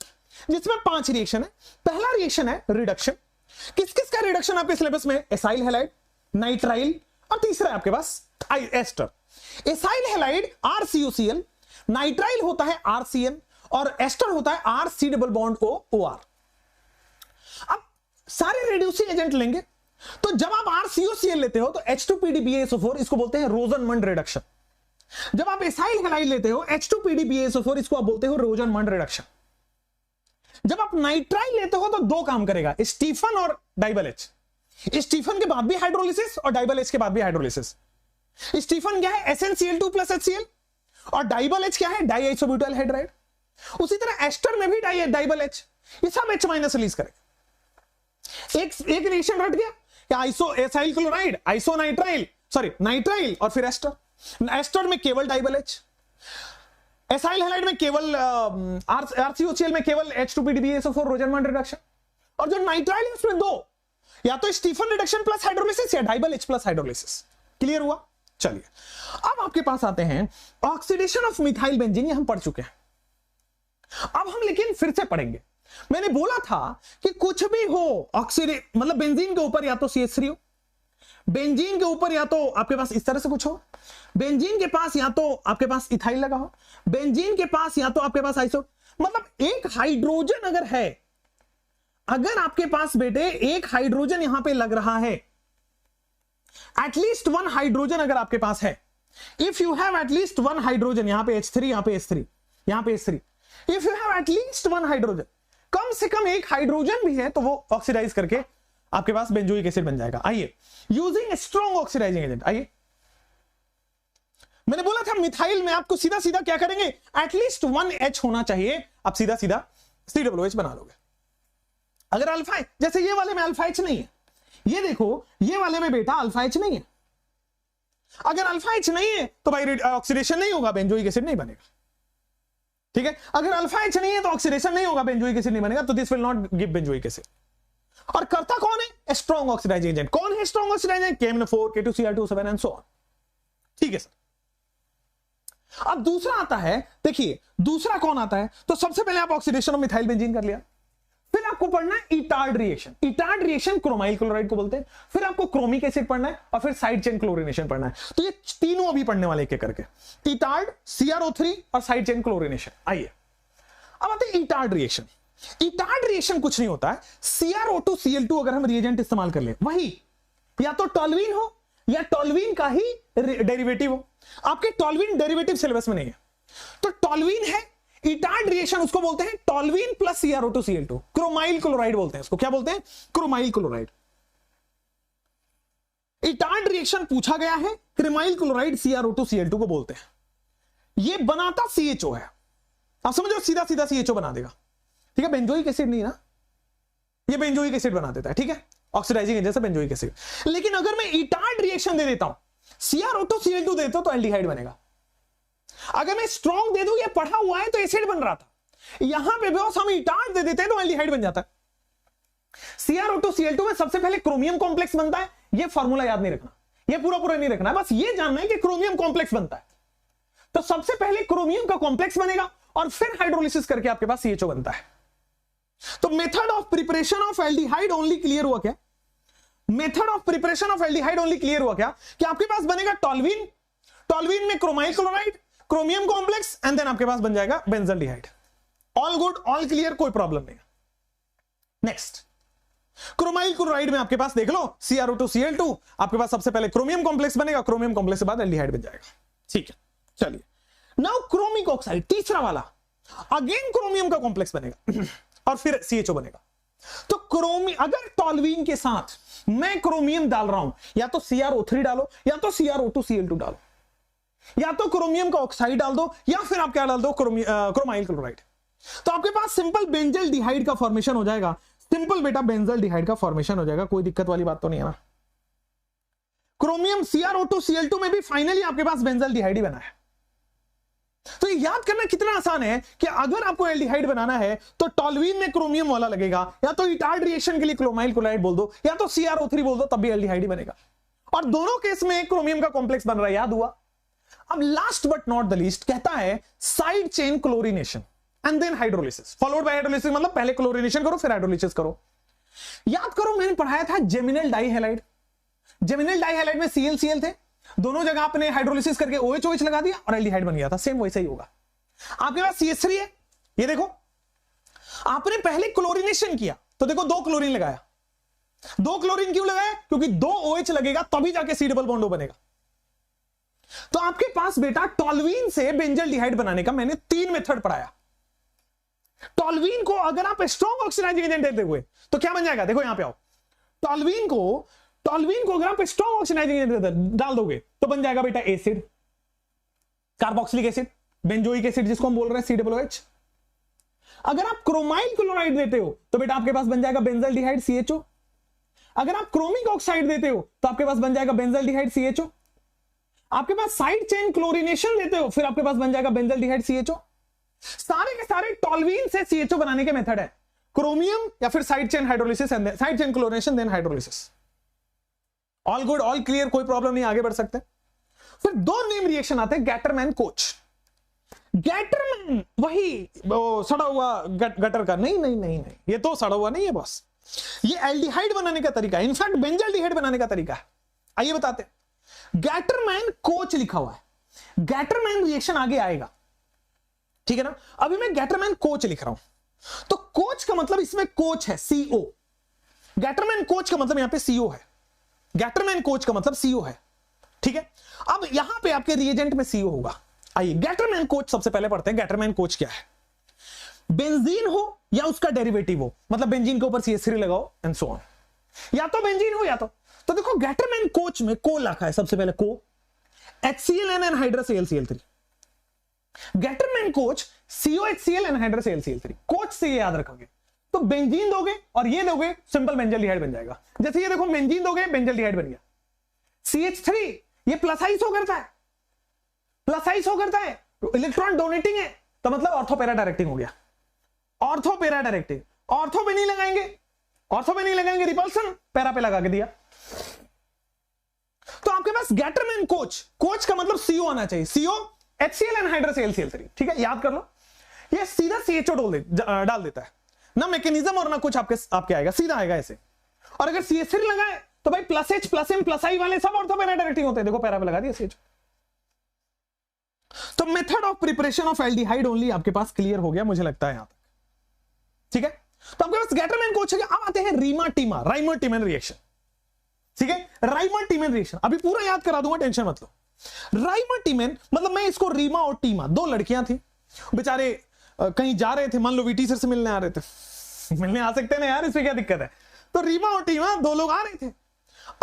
जिसमें 5 रिएक्शन है। पहला रिएक्शन है रिडक्शन। किस किस का रिडक्शन आपके सिलेबस में, एसाइल हैलाइड, नाइट्राइल, और तीसरा है आपके पास ester. Acyl halide RCOCl, nitrile होता है RCN और एस्टर होता है RC डबल बॉन्ड OR। अब सारे रिड्यूसिंग एजेंट लेंगे, तो जब आप RCOCl लेते हो तो H2PDBaSO4, इसको बोलते हैं रोजनमंड रिडक्शन। जब आप एसाइल हैलाइड लेते हो H2PDBaSO4, इसको आप बोलते हो रोजनमंड रिडक्शन। जब आप नाइट्राइल लेते हो तो 2 काम करेगा, स्टीफन और डाइबल H। स्टीफन के बाद भी हाइड्रोलिसिस और डाइबल H के बाद भी हाइड्रोलिसिस। स्टीफन क्या है, SnCl2 प्लस HCl, और डाइबल H क्या है, डाई आइसोब्यूटाइल हाइड्राइड। उसी तरह एस्टर में भी डाइबल H, ये सब H माइनस रिलीज करेगा। एक रिएक्शन रट गया कि एसाइल क्लोराइड, आइसोनाइट्राइल, सॉरी नाइट्राइल और फिर एस्टर। एस्टर में केवल डाइबल H, एसाइल हैलाइड में केवल RCOCl में केवल H2PDBaSO4 रोजनमंड रिडक्शन, और जो नाइट्राइल है उसमें 2, या तो स्टीफन रिडक्शन प्लस हाइड्रोलिसिस या डाइबल H प्लस हाइड्रोलिसिस। क्लियर हुआ? चलिए अब आपके पास आते हैं ऑक्सीडेशन ऑफ मिथाइल बेंजीन, हम पढ़ चुके हैं। अब हम लेकिन फिर से पढ़ेंगे। मैंने बोला था कि कुछ भी हो मतलब बेंजीन के ऊपर या तो CH3 हो, बेंजीन के ऊपर या तो आपके पास इस तरह से कुछ हो, बेंजीन के पास या तो आपके पास इथाइल लगा हो, बेंजीन के पास या तो आपके पास आइसो, मतलब एक हाइड्रोजन अगर है, अगर आपके पास बेटे एक हाइड्रोजन यहां पे लग रहा है, एटलीस्ट 1 हाइड्रोजन अगर आपके पास है, if you have at least 1 hydrogen, यहां पे H3, यहां पे H3, यहां पे H3, if you have at least 1 hydrogen, कम से कम एक हाइड्रोजन भी है, तो वो ऑक्सीडाइज करके आपके पास बेंजोइक एसिड बन जाएगा। आइए यूजिंग स्ट्रॉन्ग ऑक्सीडाइजिंग एजेंट, आइए मैंने बोला था मिथाइल में आपको सीधा सीधा क्या करेंगे, एटलीस्ट 1 H होना चाहिए, आप सीधा सीधा COOH बना लोगे। अगर अल्फा, जैसे ये वाले में अल्फा H नहीं है, ये देखो ये वाले में बेटा अल्फा H नहीं है, अगर अल्फा H नहीं है तो भाई ऑक्सीडेशन नहीं होगा, बेंजोइक एसिड नहीं बनेगा। ठीक है, अगर अल्फा H नहीं है तो ऑक्सीडेशन नहीं होगा, बेंजोइक एसिड नहीं बनेगा, तो this will not give benzoic acid. और करता कौन है, स्ट्रॉन्ग ऑक्सीडाइजिंग एजेंट। कौन है strong oxidizing? KMnO4, K2Cr2O7 and so on. ठीक है सर। अब दूसरा आता है, देखिए दूसरा कौन आता है, तो सबसे पहले आप ऑक्सीडेशन ऑफ मिथाइल बेंजीन कर लिया, फिर आपको पढ़ना है Etard reaction. Etard reaction chromyl chloride को बोलते हैं, फिर आपको क्रोमिक एसिड पढ़ना है, और फिर साइड चेन क्लोरिनेशन पढ़ना है। तो ये तीनों अभी पढ़ने वाले एक करके, इटार्ड, CrO3 और साइड चेन क्लोरिनेशन। आइए अब आते हैं इटार्ड रिएक्शन। इटार्ड रिएक्शन कुछ नहीं होता है, CrO2Cl2 अगर हम रिएजेंट इस्तेमाल कर ले, वही या तो टॉल्वीन हो या टॉल्वीन का ही डेरिवेटिव हो। आपके टॉल्वीन डेरिवेटिव सिलेबस में नहीं है, तो टॉल्वीन है, इटार्ड रिएक्शन उसको बोलते हैं टॉल्वीन प्लस CrO2Cl2, क्रोमाइल क्लोराइड बोलते हैं इसको। क्या बोलते हैं? Chromyl chloride. इटार्ड रिएक्शन पूछा गया है, क्रोमाइल क्लोराइड CrO2Cl2 को बोलते हैं। ये बनाता CHO है, आप समझो सीधा सीधा CHO बना देगा। ठीक है, बेंजोइक एसिड नहीं ना, ये बेंजोइक एसिड बना देता है। ठीक है, ऑक्सीडाइजिंग एजेंट से बेंजोइक एसिड। लेकिन अगर मैं इटार्ड रिएक्शन दे देता हूं, CrO2Cl2 देता हूं तो एल्डिहाइड बनेगा। अगर मैं स्ट्रॉन्ग दे दूं, ये पढ़ा हुआ है तो एसिड बन रहा था, यहां पे बॉस हम इटार्ड दे देते हैं तो एल्डिहाइड बन जाता है। CrO2Cl2 में सबसे पहले क्रोमियम कॉम्प्लेक्स बनता है, ये फॉर्मूला याद नहीं रखना, ये पूरा पूरा नहीं रखना है, बस ये जानना है कि क्रोमियम कॉम्प्लेक्स बनता है। तो सबसे पहले क्रोमियम का कॉम्प्लेक्स बनेगा और फिर हाइड्रोलिसिस करके आपके पास CHO बनता है। तो method of preparation of aldehyde only clear हुआ क्या? Method of preparation of aldehyde only clear हुआ क्या कि आपके पास बनेगा टॉल्वीन, टॉल्वीन में chromyl chloride, chromium complex, and then आपके पास बन जाएगा benzaldehyde. All good, all clear, कोई प्रॉब्लम नहीं। नेक्स्ट क्रोमाइल क्लोराइड में आपके पास देख लो CrO2Cl2, आपके पास सबसे पहले क्रोमियम कॉम्प्लेक्स बनेगा, क्रोमियम कॉम्प्लेक्स के बाद एल्डिहाइड बन जाएगा। ठीक है, चलिए नाउ क्रोमिक ऑक्साइड तीसरा वाला, अगेन क्रोमियम का कॉम्प्लेक्स बनेगा और फिर CHO बनेगा। तो क्रोमियम, अगर टॉल्यूइन के साथ मैं क्रोमियम डाल रहा हूं, या तो CrO3 डालो या तो CrO2Cl2 डालो, या तो क्रोमियम का ऑक्साइड डाल दो या फिर आप क्या डाल दो, क्रोमाइल क्लोराइड। तो आपके पास सिंपल बेंजल डिहाइड का फॉर्मेशन हो जाएगा, सिंपल बेटा बेंजल डिहाइड का फॉर्मेशन हो जाएगा, कोई दिक्कत वाली बात तो नहीं है ना। क्रोमियम CrO2Cl2 में भी फाइनली आपके पास बेंजल डिहाइड ही बना है। तो याद करना कितना आसान है कि अगर आपको एल्डिहाइड बनाना है तो टॉल्यूइन में क्रोमियम वाला लगेगा, या तो इटार्ड रिएक्शन के लिए क्रोमाइल क्लोराइड बोल दो या तो CrO3 बोल दो, तब भी एल्डिहाइड ही बनेगा। और दोनों केस में क्रोमियम का कॉम्प्लेक्स बन रहा है, याद हुआ। अब last but not the least कहता है side chain chlorination and then hydrolysis, followed by hydrolysis, मतलब पहले क्लोरीनेशन करो फिर हाइड्रोलिसिस करो। याद करो मैंने पढ़ाया था जेमिनल डाइहैलाइड, जेमिनल डाइहैलाइड में ClCl थे, दोनों जगह आपने हाइड्रोलिसिस करके OH लगा दिया और एल्डिहाइड बन गया था। सेम वैसा ही होगा। आपके पास CH3 है, ये देखो आपने पहले क्लोरीनेशन किया तो देखो 2 क्लोरीन लगाया, 2 क्लोरीन क्यों लगाया, क्योंकि 2 OH लगेगा तभी जाके C डबल बॉन्ड बनेगा। तो आपके पास बेटा टॉल्यूइन से बेंजल डिहाइड बनाने का मैंने 3 मेथड पढ़ाया। टॉल्यूइन को अगर आप स्ट्रॉन्ग ऑक्सीडाइजिंग एजेंट देते हुए तो क्या बन जाएगा, देखो यहां पे आओ, टॉल्यूइन को अगर आप स्ट्रॉन्ग ऑक्सीडाइजिंग एजेंट डाल दोगे तो बन जाएगा बेटा acid, carboxylic acid, benzoic acid जिसको हम बोल रहे हैं COOH। अगर आप क्रोमाइल क्लोराइड देते हो तो बेटा आपके पास बन जाएगा बेंजल डिहाइड CHO। अगर आप क्रोमिक ऑक्साइड देते हो तो आपके पास बन जाएगा बेंजल डिहाइड CHO। आपके पास साइड चेन क्लोरीनेशन देते हो फिर आपके पास बन जाएगा बेंजल डिहाइड CHO। सारे के सारे टॉल्यूइन से CHO बनाने के मेथड है, क्रोमियम या फिर side chain hydrolysis, side chain chlorination then hydrolysis. All good, all clear, कोई प्रॉब्लम नहीं, आगे बढ़ सकते। फिर 2 नेम रिएक्शन आते हैं, गैटरमैन कोच। गैटरमैन वही सड़ा हुआ गटर का, नहीं, ये तो सड़ा हुआ नहीं है बॉस, ये एल्डिहाइड बनाने का तरीका है, इनफैक्ट बेंजल डिहाइड बनाने का तरीका है। आइए बताते, गैटरमैन कोच लिखा हुआ है, गैटरमैन रिएक्शन आगे आएगा, ठीक है ना। अभी मैं गैटरमैन कोच लिख रहा हूं, तो कोच का मतलब इसमें कोच है CO, गैटरमैन कोच का मतलब यहां पे CO है, गैटरमैन कोच का मतलब CO है, ठीक है। अब यहां पे आपके रिएजेंट में CO होगा। आइए गैटरमैन कोच सबसे पहले पढ़ते हैं, गैटरमैन कोच क्या है। बेंजीन हो या उसका डेरिवेटिव हो, मतलब बेंजीन के ऊपर CH3 लगाओ एंड सो ऑन, या तो बेंजीन हो या तो देखो गैटरमैन कोच में को लिखा है सबसे पहले, को HCl and hydrous AlCl3। Gattermann Koch COHCl and hydrous AlCl3, Koch से ये याद रखोगे तो बेंजीन दोगे और ये दोगे, सिंपल बेंजल डिहाइड बन जाएगा। जैसे ये देखो बेंजीन दोगे बेंजल डिहाइड बन गया। CH3 ये प्लस आइसो करता है, प्लस आइसो करता है, इलेक्ट्रॉन डोनेटिंग है, तो मतलब ऑर्थो पैरा डायरेक्टिंग हो गया। ऑर्थो पैरा डायरेक्टिंग, ऑर्थो पे नहीं लगाएंगे, रिपल्सन पैरा पे लगा के दिया। तो आपके पास गैटरमैन कोच का मतलब CO आना चाहिए, CO HCl and hydrous AlCl3, ठीक है, याद कर लो। ये सीधा CHO डाल देता है ना, मैकेनिज्म और ना कुछ आपके आएगा, सीधा आएगा ऐसे। और अगर CH3 लगाए तो भाई plus H plus M plus I वाले सब ऑर्थो पैरा डायरेक्टिंग होते हैं, देखो पैरा पे लगा दिया CH। तो method of preparation of aldehyde only आपके पास क्लियर हो गया, मुझे लगता है यहां तक, ठीक है। तो आपके पास गैटरमैन कोच है। अब आते हैं राइमर टीमन रिएक्शन, ठीक है। राइमर टीमन रिएक्शन अभी पूरा याद करा दूंगा, टेंशन मत लो। राइमर टीमन मतलब मैं इसको रीमा और टीमा, 2 लड़कियां थी, बेचारे कहीं जा रहे थे, मान लो VT सर से मिलने आ रहे थे, मिलने आ सकते हैं ना यार, इसमें क्या दिक्कत है। तो रीमा और टीमा 2 लोग आ रहे थे।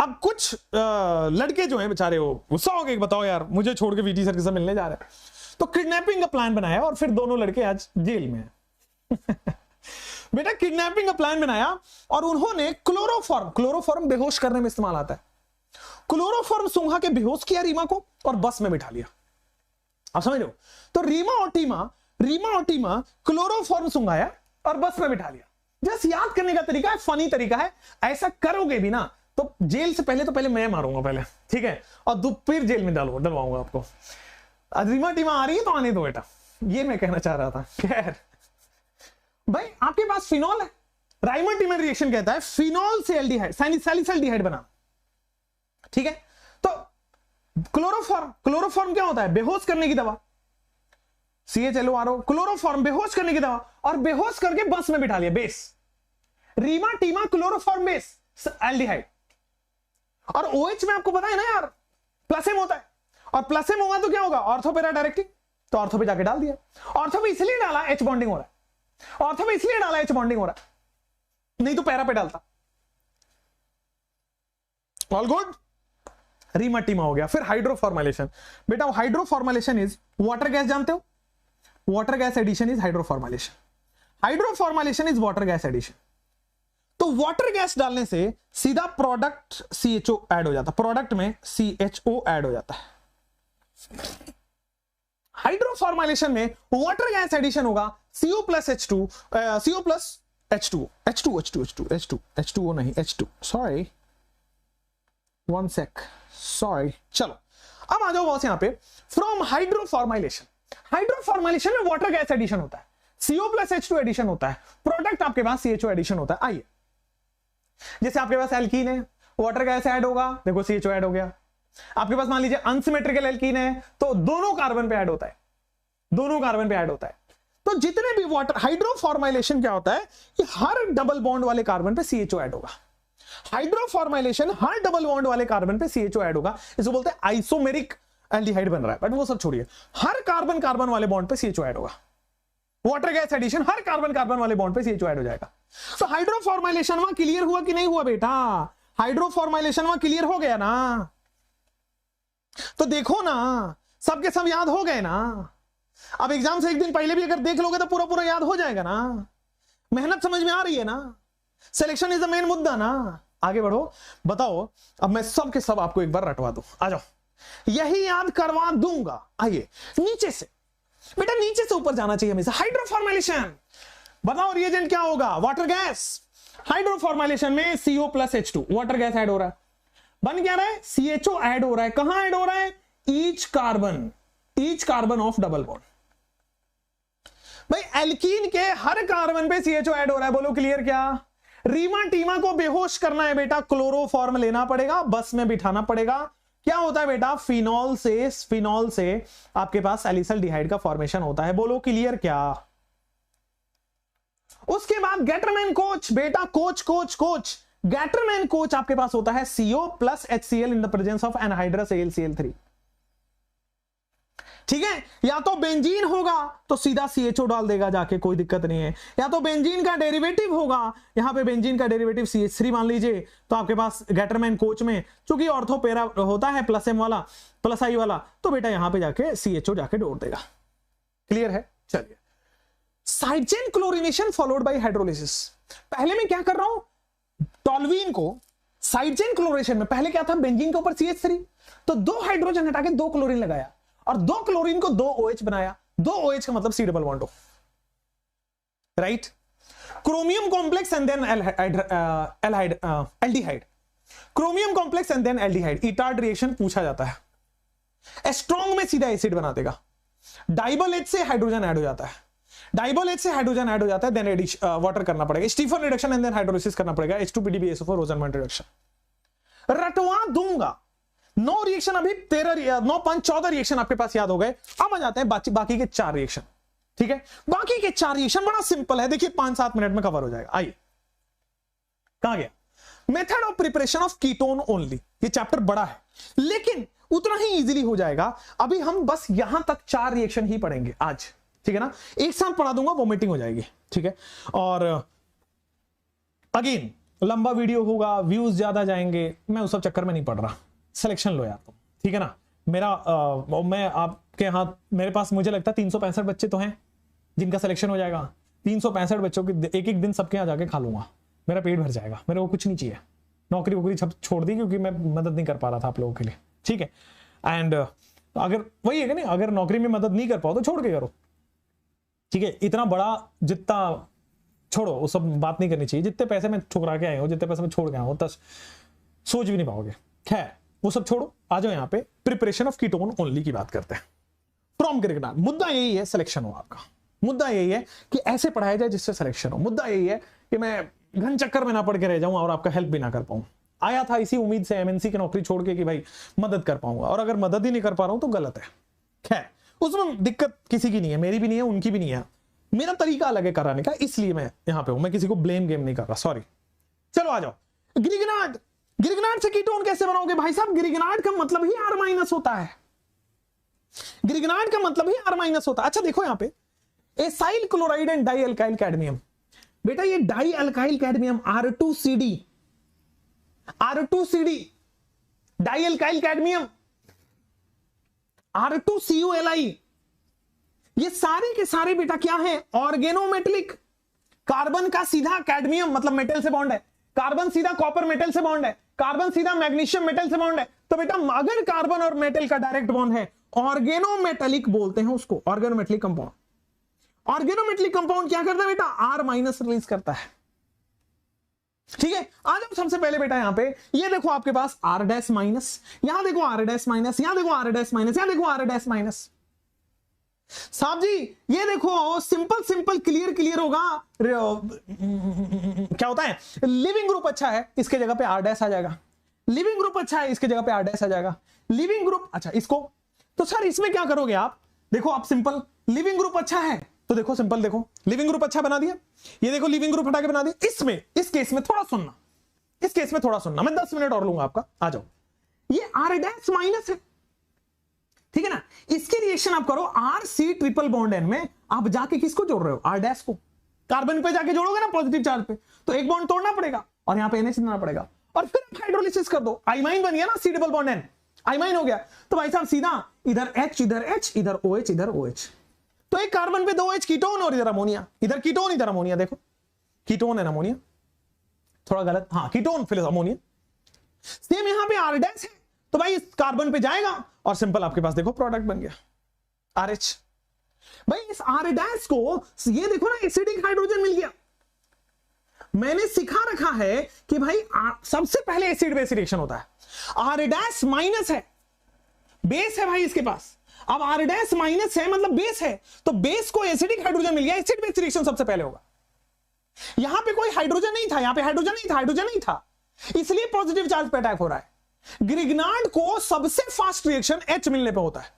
अब कुछ लड़के जो हैं बेचारे वो गुस्सा हो गए, बताओ यार मुझे छोड़ के VT सर के साथ मिलने जा रहे हैं, तो किडनैपिंग का प्लान बनाया और फिर दोनों लड़के आज जेल में हैं। बेटा किडनैपिंग का प्लान बनाया और उन्होंने क्लोरोफॉर्म बेहोश करने में इस्तेमाल आता है, क्लोरोफॉर्म सूंघा के बेहोश किया रीमा को और बस में बिठा लिया। आप समझ रहे हो। तो रीमा और टीमा क्लोरोफॉर्म सूंघाया और बस में बिठा लिया। जस्ट याद करने का तरीका है, फनी तरीका है। ऐसा करोगे भी ना तो जेल से पहले तो मैं मारूंगा पहले, ठीक है, और फिर जेल में डलवाऊंगा आपको। रीमा टीमा आ रही है तो आने दो बेटा, ये मैं कहना चाह रहा था। खैर भाई आपके पास फिनॉल है, राइमर टीमन रिएक्शन कहता है फिनॉल से एल्डिहाइड सैलिसिलडिहाइड बना, ठीक है। तो क्लोरोफॉर्म क्या होता है, बेहोश करने की दवा, CHLORO, क्लोरोफॉर्म बेहोश करने की दवा, और बेहोश करके बस में बिठा लिया, बेस रीमा टीमा क्लोरोफॉर्म बेस एल्डिहाइड। और OH में आपको पता है ना यार प्लस एम होता है, और प्लस एम होगा तो क्या होगा, ऑर्थो पैरा डायरेक्टिंग, तो ऑर्थो पे जाके डाल दिया। ऑर्थो पे इसलिए डाला H बॉन्डिंग हो रहा है, ऑर्थो पे इसलिए डाला H बॉन्डिंग हो रहा है, नहीं तो पैरा पे डालता। ऑल गुड, रीमा टीमा हो गया। फिर हाइड्रोफॉर्मुलेशन, बेटा हाइड्रोफॉर्मुलेशन इज वाटर गैस, जानते हो water gas addition is hydroformylation, hydroformylation is water gas addition. तो वाटर गैस डालने से सीधा प्रोडक्ट CHO ऐड हो जाता है, प्रोडक्ट में CHO ऐड हो जाता है। हाइड्रोफॉर्मुलेशन में वाटर गैस एडिशन होगा CO plus H2, CO plus H2, H2O नहीं H2, sorry one sec, sorry. चलो अब आ जाओ बॉस यहां पे, फ्रॉम हाइड्रोफॉर्मुलेशन, हाइड्रोफॉर्मुलेशन में वाटर गैस एडिशन होता है, CO प्लस H2 एडिशन होता है, प्रोडक्ट आपके पास CHO एडिशन होता है। आइए, जैसे आपके पास एल्कीन है, वाटर गैस ऐड होगा, देखो CHO ऐड हो गया। आपके पास मान लीजिए अनसिमेट्रिकल एल्कीन है, तो दोनों कार्बन पे ऐड होता है, दोनों कार्बन पे ऐड होता है। तो जितने भी वाटर हाइड्रोफॉर्मुलेशन क्या होता है कि हर डबल बॉन्ड वाले कार्बन पे CHO ऐड होगा। हाइड्रोफॉर्मुलेशन हर डबल बॉन्ड वाले कार्बन पे CHO ऐड होगा, इसको बोलते हैं आइसोमेरिक एल्डिहाइड बन रहा है, बट वो सब छोड़िए, हर कार्बन कार्बन वाले बॉन्ड पे CHO ऐड होगा। वाटर गैस एडिशन हर कार्बन कार्बन वाले बॉन्ड पे CHO ऐड हो जाएगा। तो हाइड्रोफॉर्मुलेशन वहां क्लियर हुआ कि नहीं हुआ बेटा, हाइड्रोफॉर्मुलेशन वहां क्लियर हो गया ना। तो देखो ना, सबके सब याद हो गए ना। अब एग्जाम से एक दिन पहले भी अगर देख लोगे तो पूरा पूरा याद हो जाएगा ना। मेहनत समझ में आ रही है ना, सिलेक्शन इज द मेन मुद्दा ना। आगे बढ़ो, बताओ, अब मैं सब के सब आपको एक बार रटवा दूं, आ जाओ, यही याद करवा दूंगा। आइए नीचे से, बेटा नीचे से ऊपर जाना चाहिए हमेशा। हाइड्रोफॉर्मुलेशन, बताओ रिएजेंट क्या होगा, वाटर गैस। हाइड्रोफॉर्मुलेशन में CO plus H2 water gas add हो रहा है, बन क्या रहा है, CHO ऐड हो रहा है। कहां ऐड हो रहा है, each carbon of double bond. भाई एल्कीन के हर कार्बन पे CHO ऐड हो रहा है, बोलो क्लियर क्या। रीमा टीमा को बेहोश करना है बेटा, क्लोरोफॉर्म लेना पड़ेगा, बस में बिठाना पड़ेगा। क्या होता है बेटा, फिनॉल से आपके पास सैलिसल्डिहाइड का फॉर्मेशन होता है, बोलो क्लियर क्या। उसके बाद गैटरमैन कोच, बेटा कोच गैटरमैन कोच आपके पास होता है CO plus HCl in the presence of anhydrous AlCl3। ठीक है, या तो बेंजीन होगा तो सीधा CHO डाल देगा जाके, कोई दिक्कत नहीं है। या तो बेंजीन का डेरिवेटिव होगा, यहां पे बेंजीन का डेरिवेटिव CH3 मान लीजिए, तो आपके पास गैटरमैन कोच में चूंकि ऑर्थो पैरा होता है प्लस एम वाला प्लस आई वाला, तो बेटा यहां पे जाके CHO जाके जोड़ देगा। क्लियर है, चलिए। Side chain chlorination followed by hydrolysis. पहले मैं क्या कर रहा हूं, टॉल्यूइन को साइड चेन क्लोरीनेशन में पहले क्या था, बेंजीन के ऊपर CH3, तो 2 हाइड्रोजन हटा के 2 क्लोरीन लगाया, और 2 क्लोरीन को 2 OH बनाया। 2 OH का मतलब C डबल बॉन्ड हो, right. Chromium complex and then aldehyde, chromium complex and then aldehyde, Etard reaction पूछा जाता है। स्ट्रॉन्ग में सीधा एसिड बना देगा। डाइबल H से हाइड्रोजन ऐड हो जाता है, डाइबल H से हाइड्रोजन ऐड हो जाता है, देन वाटर करना पड़ेगा, Stephen reduction and then hydrolysis करना पड़ेगा, H2PDBSO4 रोजनमैन रिडक्शन। रटवा दूंगा 9 रिएक्शन, अभी 13 9 5 14 रिएक्शन आपके पास याद हो गए। अब आ जाते हैं बाकी के 4 रिएक्शन। ठीक है, बाकी के 4 रिएक्शन बड़ा सिंपल है, देखिए 5-7 मिनट में कवर हो जाएगा। आइए, कहां गया, method of preparation of ketone only. ये चैप्टर बड़ा है लेकिन उतना ही इजीली हो जाएगा। अभी हम बस यहां तक 4 रिएक्शन ही पढ़ेंगे आज, ठीक है ना। एक साथ पढ़ा दूंगा, वोमिटिंग हो जाएगी, ठीक है। और अगेन लंबा वीडियो होगा, व्यूज ज्यादा जाएंगे, मैं उस सब चक्कर में नहीं पढ़ रहा। सिलेक्शन लो यार तुम, ठीक है ना। मैं आपके हाथ, मेरे पास मुझे लगता है 365 बच्चे तो हैं जिनका सिलेक्शन हो जाएगा। 365 बच्चों के एक दिन सबके यहाँ जाके खा लूंगा, मेरा पेट भर जाएगा, मेरे को कुछ नहीं चाहिए। नौकरी वोकरी सब छोड़ दी क्योंकि मैं मदद नहीं कर पा रहा था आप लोगों के लिए, ठीक है। एंड अगर वही है कि नहीं, अगर नौकरी में मदद नहीं कर पाओ तो छोड़ के करो, ठीक है। इतना बड़ा जितना छोड़ो, वो सब बात नहीं करनी चाहिए। जितने पैसे में ठुकरा के आए हो, जितने पैसे में छोड़ के आए हो, तब सोच भी नहीं पाओगे। खैर वो सब छोड़ो, आ जाओ यहाँ पे प्रिपरेशन ऑफ कीटोन ओनली की बात करते हैं। फ्रॉम क्रिकेट, मुद्दा यही है सिलेक्शन हो आपका, मुद्दा यही है कि ऐसे पढ़ाया जाए जिससे सिलेक्शन हो। मुद्दा यही है कि मैं घन चक्कर में ना पढ़ के रह जाऊं और आपका हेल्प भी ना कर पाऊं। आया था इसी उम्मीद से एमएनसी की नौकरी छोड़ के कि भाई मदद कर पाऊंगा, और अगर मदद ही नहीं कर पा रहा हूं तो गलत है। खैर उसमें दिक्कत किसी की नहीं है, मेरी भी नहीं है, उनकी भी नहीं है। मेरा तरीका अलग है कराने का, इसलिए मैं यहां पे हूं, मैं किसी को ब्लेम गेम नहीं कर रहा, सॉरी। चलो आ जाओ, ग्रिगनार्ड, ग्रिगनार्ड से कीटोन कैसे बनाओगे भाई साहब? ग्रिगनार्ड का मतलब ही R माइनस होता है, ग्रिगनार्ड का मतलब ही R माइनस होता है। अच्छा देखो यहां पे acyl chloride and die alkyl cadmium, बेटा ये die alkyl cadmium R2CD, R2CD, die alkyl cadmium R2CuLi, ये सारे के सारे बेटा क्या है? ऑर्गेनोमेटेलिक। कार्बन का सीधा कैडमियम मतलब मेटल से बॉन्ड है, कार्बन सीधा कॉपर मेटल से बॉन्ड है, कार्बन सीधा मैग्नीशियम मेटल से बॉन्ड है। तो बेटा अगर कार्बन और मेटल का डायरेक्ट बॉन्ड है, ऑर्गेनोमेटेलिक बोलते हैं उसको, ऑर्गेनोमेटेलिक कंपाउंड। ऑर्गेनोमेटेलिक कंपाउंड क्या करता है बेटा? R माइनस रिलीज करता है। ठीक है, आ जाओ सबसे पहले बेटा यहां पे, ये देखो आपके पास R डैश माइनस, यहां देखो R डैश माइनस, यहां देखो R डैश माइनस, यहां देखो R डैश माइनस। साहब जी ये देखो सिंपल सिंपल क्लियर क्लियर होगा। क्या होता है? लिविंग ग्रुप अच्छा है, इसके जगह पे R डैश आ जाएगा। लिविंग ग्रुप अच्छा है, इसके जगह पे R डैश आ जाएगा। लिविंग ग्रुप अच्छा इसको, तो सर इसमें क्या करोगे आप? देखो आप सिंपल, लिविंग ग्रुप अच्छा है तो देखो सिंपल, देखो लिविंग ग्रुप अच्छा बना दिया, ये देखो लिविंग ग्रुप हटा के बना दिया। इसमें इस केस में थोड़ा सुनना, इस केस में थोड़ा सुनना, मैं 10 मिनट और लूंगा आपका। आ जाओ, ये R डैश माइनस है, ठीक है ना? इसके रिएक्शन आप करो RC ट्रिपल बॉन्ड N में, आप जाके किसको जोड़ रहे हो? R डैश को। कार्बन पे जाके जोड़ोगे ना पॉजिटिव चार्ज पे, तो एक बॉन्ड तोड़ना पड़ेगा और यहां पे NH देना पड़ेगा, और फिर आप हाइड्रोलिसिस कर दो, आइमाइन बन गया ना, C डबल बॉन्ड N, आइमाइन हो गया। तो भाई साहब सीधा इधर H, इधर H, इधर OH, इधर OH, तो एक कार्बन पे 2 H कीटोन और इधर अमोनिया, इधर कीटोन इधर अमोनिया, देखो कीटोन है अमोनिया, थोड़ा गलत, हाँ कीटोन फिर अमोनिया। सेम यहां पे R डैश है, तो भाई इस कार्बन पे जाएगा और सिंपल आपके पास देखो प्रोडक्ट बन गया RH। भाई इस R डैश को ये देखो ना, एसिडिक हाइड्रोजन मिल गया। मैंने सिखा रखा है कि भाई सबसे पहले एसिड बेस रिएक्शन होता है। R डैश माइनस है, बेस है भाई इसके पास, अब R डैश माइनस है मतलब बेस है, तो बेस को एसिडिक हाइड्रोजन मिल गया, एसिड बेस रिएक्शन सबसे पहले होगा। यहां पे कोई हाइड्रोजन नहीं था, यहां पे हाइड्रोजन नहीं था, हाइड्रोजन नहीं था, इसलिए पॉजिटिव चार्ज पे अटैक हो रहा है। ग्रिगनार्ड को सबसे फास्ट रिएक्शन H मिलने पे होता है,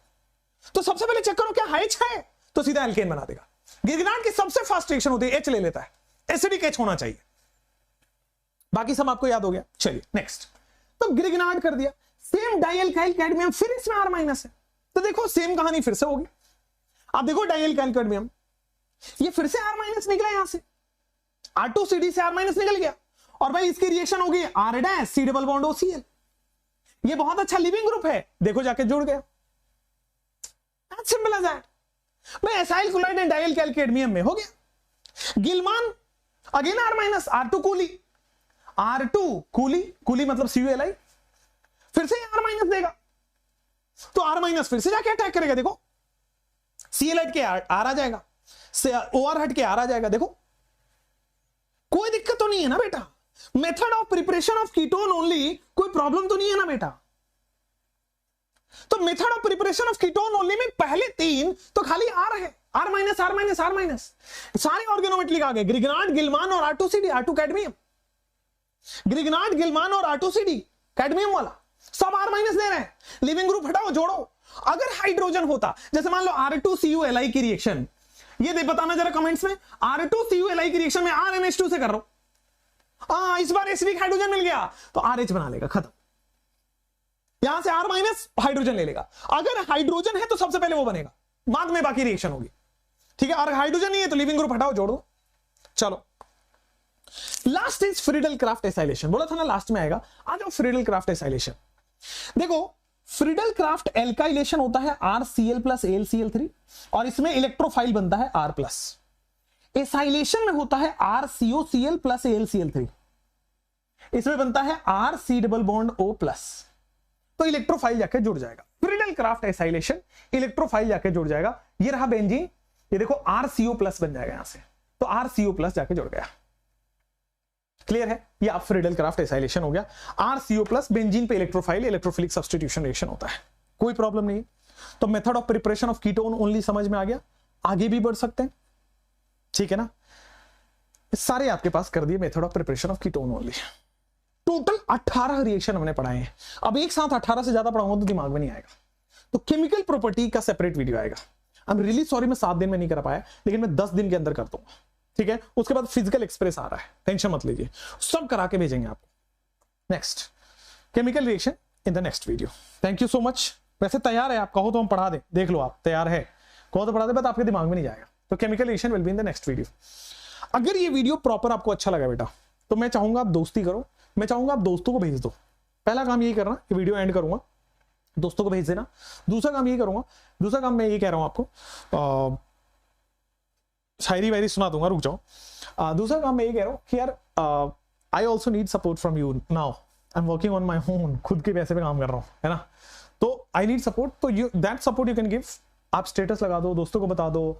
तो सबसे पहले चेक करो क्या H है, तो सीधा एल्केन बना देगा। ग्रिगनार्ड की सबसे फास्ट रिएक्शन होती है H ले लेता है, एसिडिक H होना चाहिए। बाकी सब आपको याद हो गया। चलिए नेक्स्ट, तो ग्रिगनार्ड कर दिया। सेम डाइअल्काइल कैडमियम, फिर इसमें R माइनस है, तो देखो सेम कहानी फिर से होगी। आप देखो डाइअल्काइल कैडमियम, ये फिर से R माइनस निकला, यहां से R2CD से R माइनस निकल गया, और भाई इसकी रिएक्शन होगी R dash C double bond OCl। ये बहुत अच्छा लिविंग ग्रुप है, देखो जाके जुड़ गया, सिंपल एज दैट। भाई acyl chloride and dialkyl cadmium में हो गया। Gilman again R minus, R2 कूली, R2 कूली, कूली मतलब CuLi, फिर से R माइनस देगा, तो R माइनस फिर से जाके अटैक करेगा। देखो Cl हट के R आ जाएगा, OR हट के R आ जाएगा। देखो कोई दिक्कत तो नहीं है ना बेटा, method of preparation of ketone only, कोई प्रॉब्लम तो नहीं है ना बेटा। तो method of preparation of ketone only में पहले 3 तो खाली R है, R minus R minus R minus, सारे ऑर्गेनोमेटेलिक आ गए, ग्रिगनार्ड, गिलमान और R2CD, R2 कैडमियम, ग्रिगनार्ड, गिलमान और R2CD कैडमियम वाला सब R माइनस दे रहे हैं। लिविंग ग्रुप हटाओ, जोड़ो। अगर हाइड्रोजन होता, जैसे मान लो R2CuLi की रिएक्शन, ये दे बताना जरा कमेंट्स में, R2CuLi की रिएक्शन में RNH2 से कर रहा हूं, इस बार एसिडिक हाइड्रोजन मिल गया तो RH बना लेगा, खत्म। यहां से R माइनस हाइड्रोजन ले लेगा। अगर हाइड्रोजन है तो सबसे पहले वो बनेगा, बाद में बाकी रिएक्शन होगी, ठीक है। और हाइड्रोजन नहीं है तो लिविंग ग्रुप हटाओ, जोड़ दो। चलो last is Friedel Crafts acylation, बोला था ना लास्ट में आएगा। आ जाओ फ्रीडल क्राफ्ट एसाइलेशन। देखो फ्रीडल क्राफ्ट एल्काइलेशन होता है RCl प्लस AlCl3, और इसमें इलेक्ट्रोफाइल बनता है R प्लस। एसाइलेशन में होता है RCOCl प्लस AlCl3, इसमें बनता है RC double bond O plus, तो इलेक्ट्रोफाइल जाके जुड़ जाएगा। फ्रीडल क्राफ्ट एसाइलेशन, इलेक्ट्रोफाइल जाके जुड़ जाएगा। ये रहा बेंजीन, ये देखो RCO प्लस बन जाएगा यहां से, तो RCO प्लस जाके जुड़ गया। क्लियर है, ये आप फ्रीडल क्राफ्ट एसाइलेशन हो गया। RCO प्लस बेंजीन पे इलेक्ट्रोफाइल, इलेक्ट्रोफिलिक सब्स्टिट्यूशन रिएक्शन होता है, कोई प्रॉब्लम नहीं है। तो method of preparation of ketone only समझ में आ गया, आगे भी बढ़ सकते हैं, ठीक है ना। सारे आपके पास कर दिए method of preparation of ketone only. Total 18 reaction हमने पढ़ाए हैं। अब एक साथ 18 से ज्यादा पढ़ाऊंगा तो दिमाग में नहीं आएगा, तो केमिकल प्रॉपर्टी का सेपरेट वीडियो आएगा। आई एम रियली सॉरी मैं 7 दिन में नहीं कर पाया, लेकिन मैं 10 दिन के अंदर कर दूंगा, ठीक है। उसके बाद फिजिकल एक्सप्रेस आ रहा है, टेंशन मत लीजिए, सब करा के भेजेंगे आपको। Next chemical reaction in the next video. Thank you so much. वैसे तैयार है, आप कहो तो हम पढ़ा दें, देख लो आप तैयार है, कहो तो पढ़ा दे, बट आपके दिमाग में नहीं जाएगा। तो chemical reaction will be in the next video. अगर ये वीडियो प्रॉपर आपको अच्छा लगा बेटा, तो मैं चाहूंगा आप दोस्ती करो, मैं चाहूंगा आप दोस्तों को भेज दो। पहला काम यही करना, ये वीडियो एंड करूंगा, दोस्तों को भेज देना। दूसरा काम यही करूंगा, दूसरा काम मैं यही कह रहा हूं आपको, शायरी वायरी सुना दूंगा, रुक जाओ। दूसरा काम मैं ये कह रहा हूं कि यार I also need support from you now, I am working on my own, खुद के पैसे पे काम कर रहा हूं, है ना। तो आई नीड सपोर्ट, तो you that support you can give. आप स्टेटस लगा दो, दोस्तों को बता दो,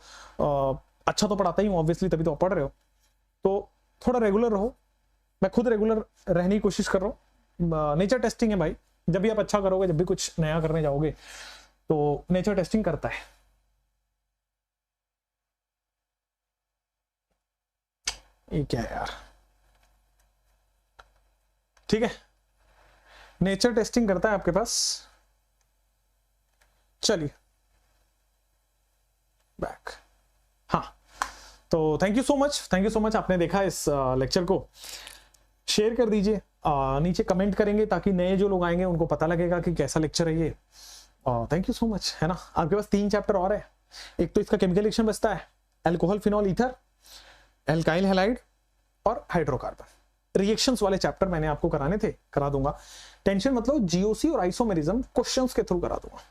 अच्छा तो पढ़ाता ही हूँ ऑब्वियसली, तभी तो आप पढ़ रहे हो, तो थोड़ा रेगुलर रहो। मैं खुद रेगुलर रहने की कोशिश कर रहा हूँ। नेचर टेस्टिंग है भाई, जब भी आप अच्छा करोगे, जब भी कुछ नया करने जाओगे, तो नेचर टेस्टिंग करता है। ये क्या है यार, ठीक है, नेचर टेस्टिंग करता है आपके पास। चलिए बैक, हाँ, तो thank you so much, thank you so much. आपने देखा इस लेक्चर को, शेयर कर दीजिए, नीचे कमेंट करेंगे ताकि नए जो लोग आएंगे उनको पता लगेगा कि कैसा लेक्चर है ये। थैंक यू सो मच, है ना। आपके पास 3 चैप्टर और है, एक तो इसका केमिकल रिएक्शन बचता है, alcohol phenol ether, alkyl halide और हाइड्रोकार्बन। रिएक्शंस वाले चैप्टर मैंने आपको कराने थे, करा दूंगा, टेंशन मतलब। जीओसी और आइसोमेरिज्म क्वेश्चंस के थ्रू करा दूंगा,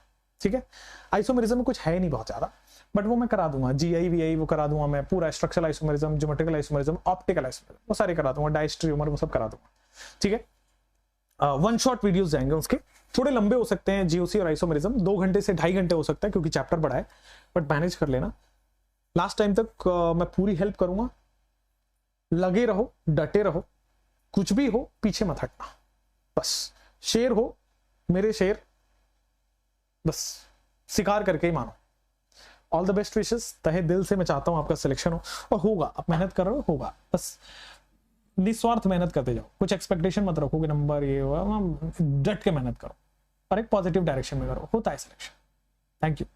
ठीक है। आइसोमेरिज्म में कुछ है नहीं बहुत ज्यादा, बट वो मैं करा दूंगा। जीआई वीआई वो करा दूंगा मैं, पूरा structural isomerism, geometrical isomerism, optical isomerism, वो सारे करा दूंगा, डायस्ट्रियोमर वो सब करा दूंगा, ठीक है। 1 शॉट वीडियोस जाएंगे उसके, थोड़े लंबे हो सकते हैं जीओसी और आइसोमेरिज्म, 2 घंटे से 2.5 घंटे हो सकता है क्योंकि चैप्टर बड़ा है, बट मैनेज कर लेना। लास्ट टाइम तक मैं पूरी हेल्प करूंगा, लगे रहो, डटे रहो, कुछ भी हो पीछे मत हटना, बस शेर हो मेरे शेर, बस शिकार करके ही मानो। ऑल द बेस्ट विशेस, तहे दिल से मैं चाहता हूं आपका सिलेक्शन हो, और होगा, आप मेहनत कर रहे हो, होगा, बस निस्वार्थ मेहनत करते जाओ, कुछ एक्सपेक्टेशन मत रखो कि नंबर ये हुआ, डट के मेहनत करो और एक पॉजिटिव डायरेक्शन में करो, होता है सिलेक्शन। Thank you.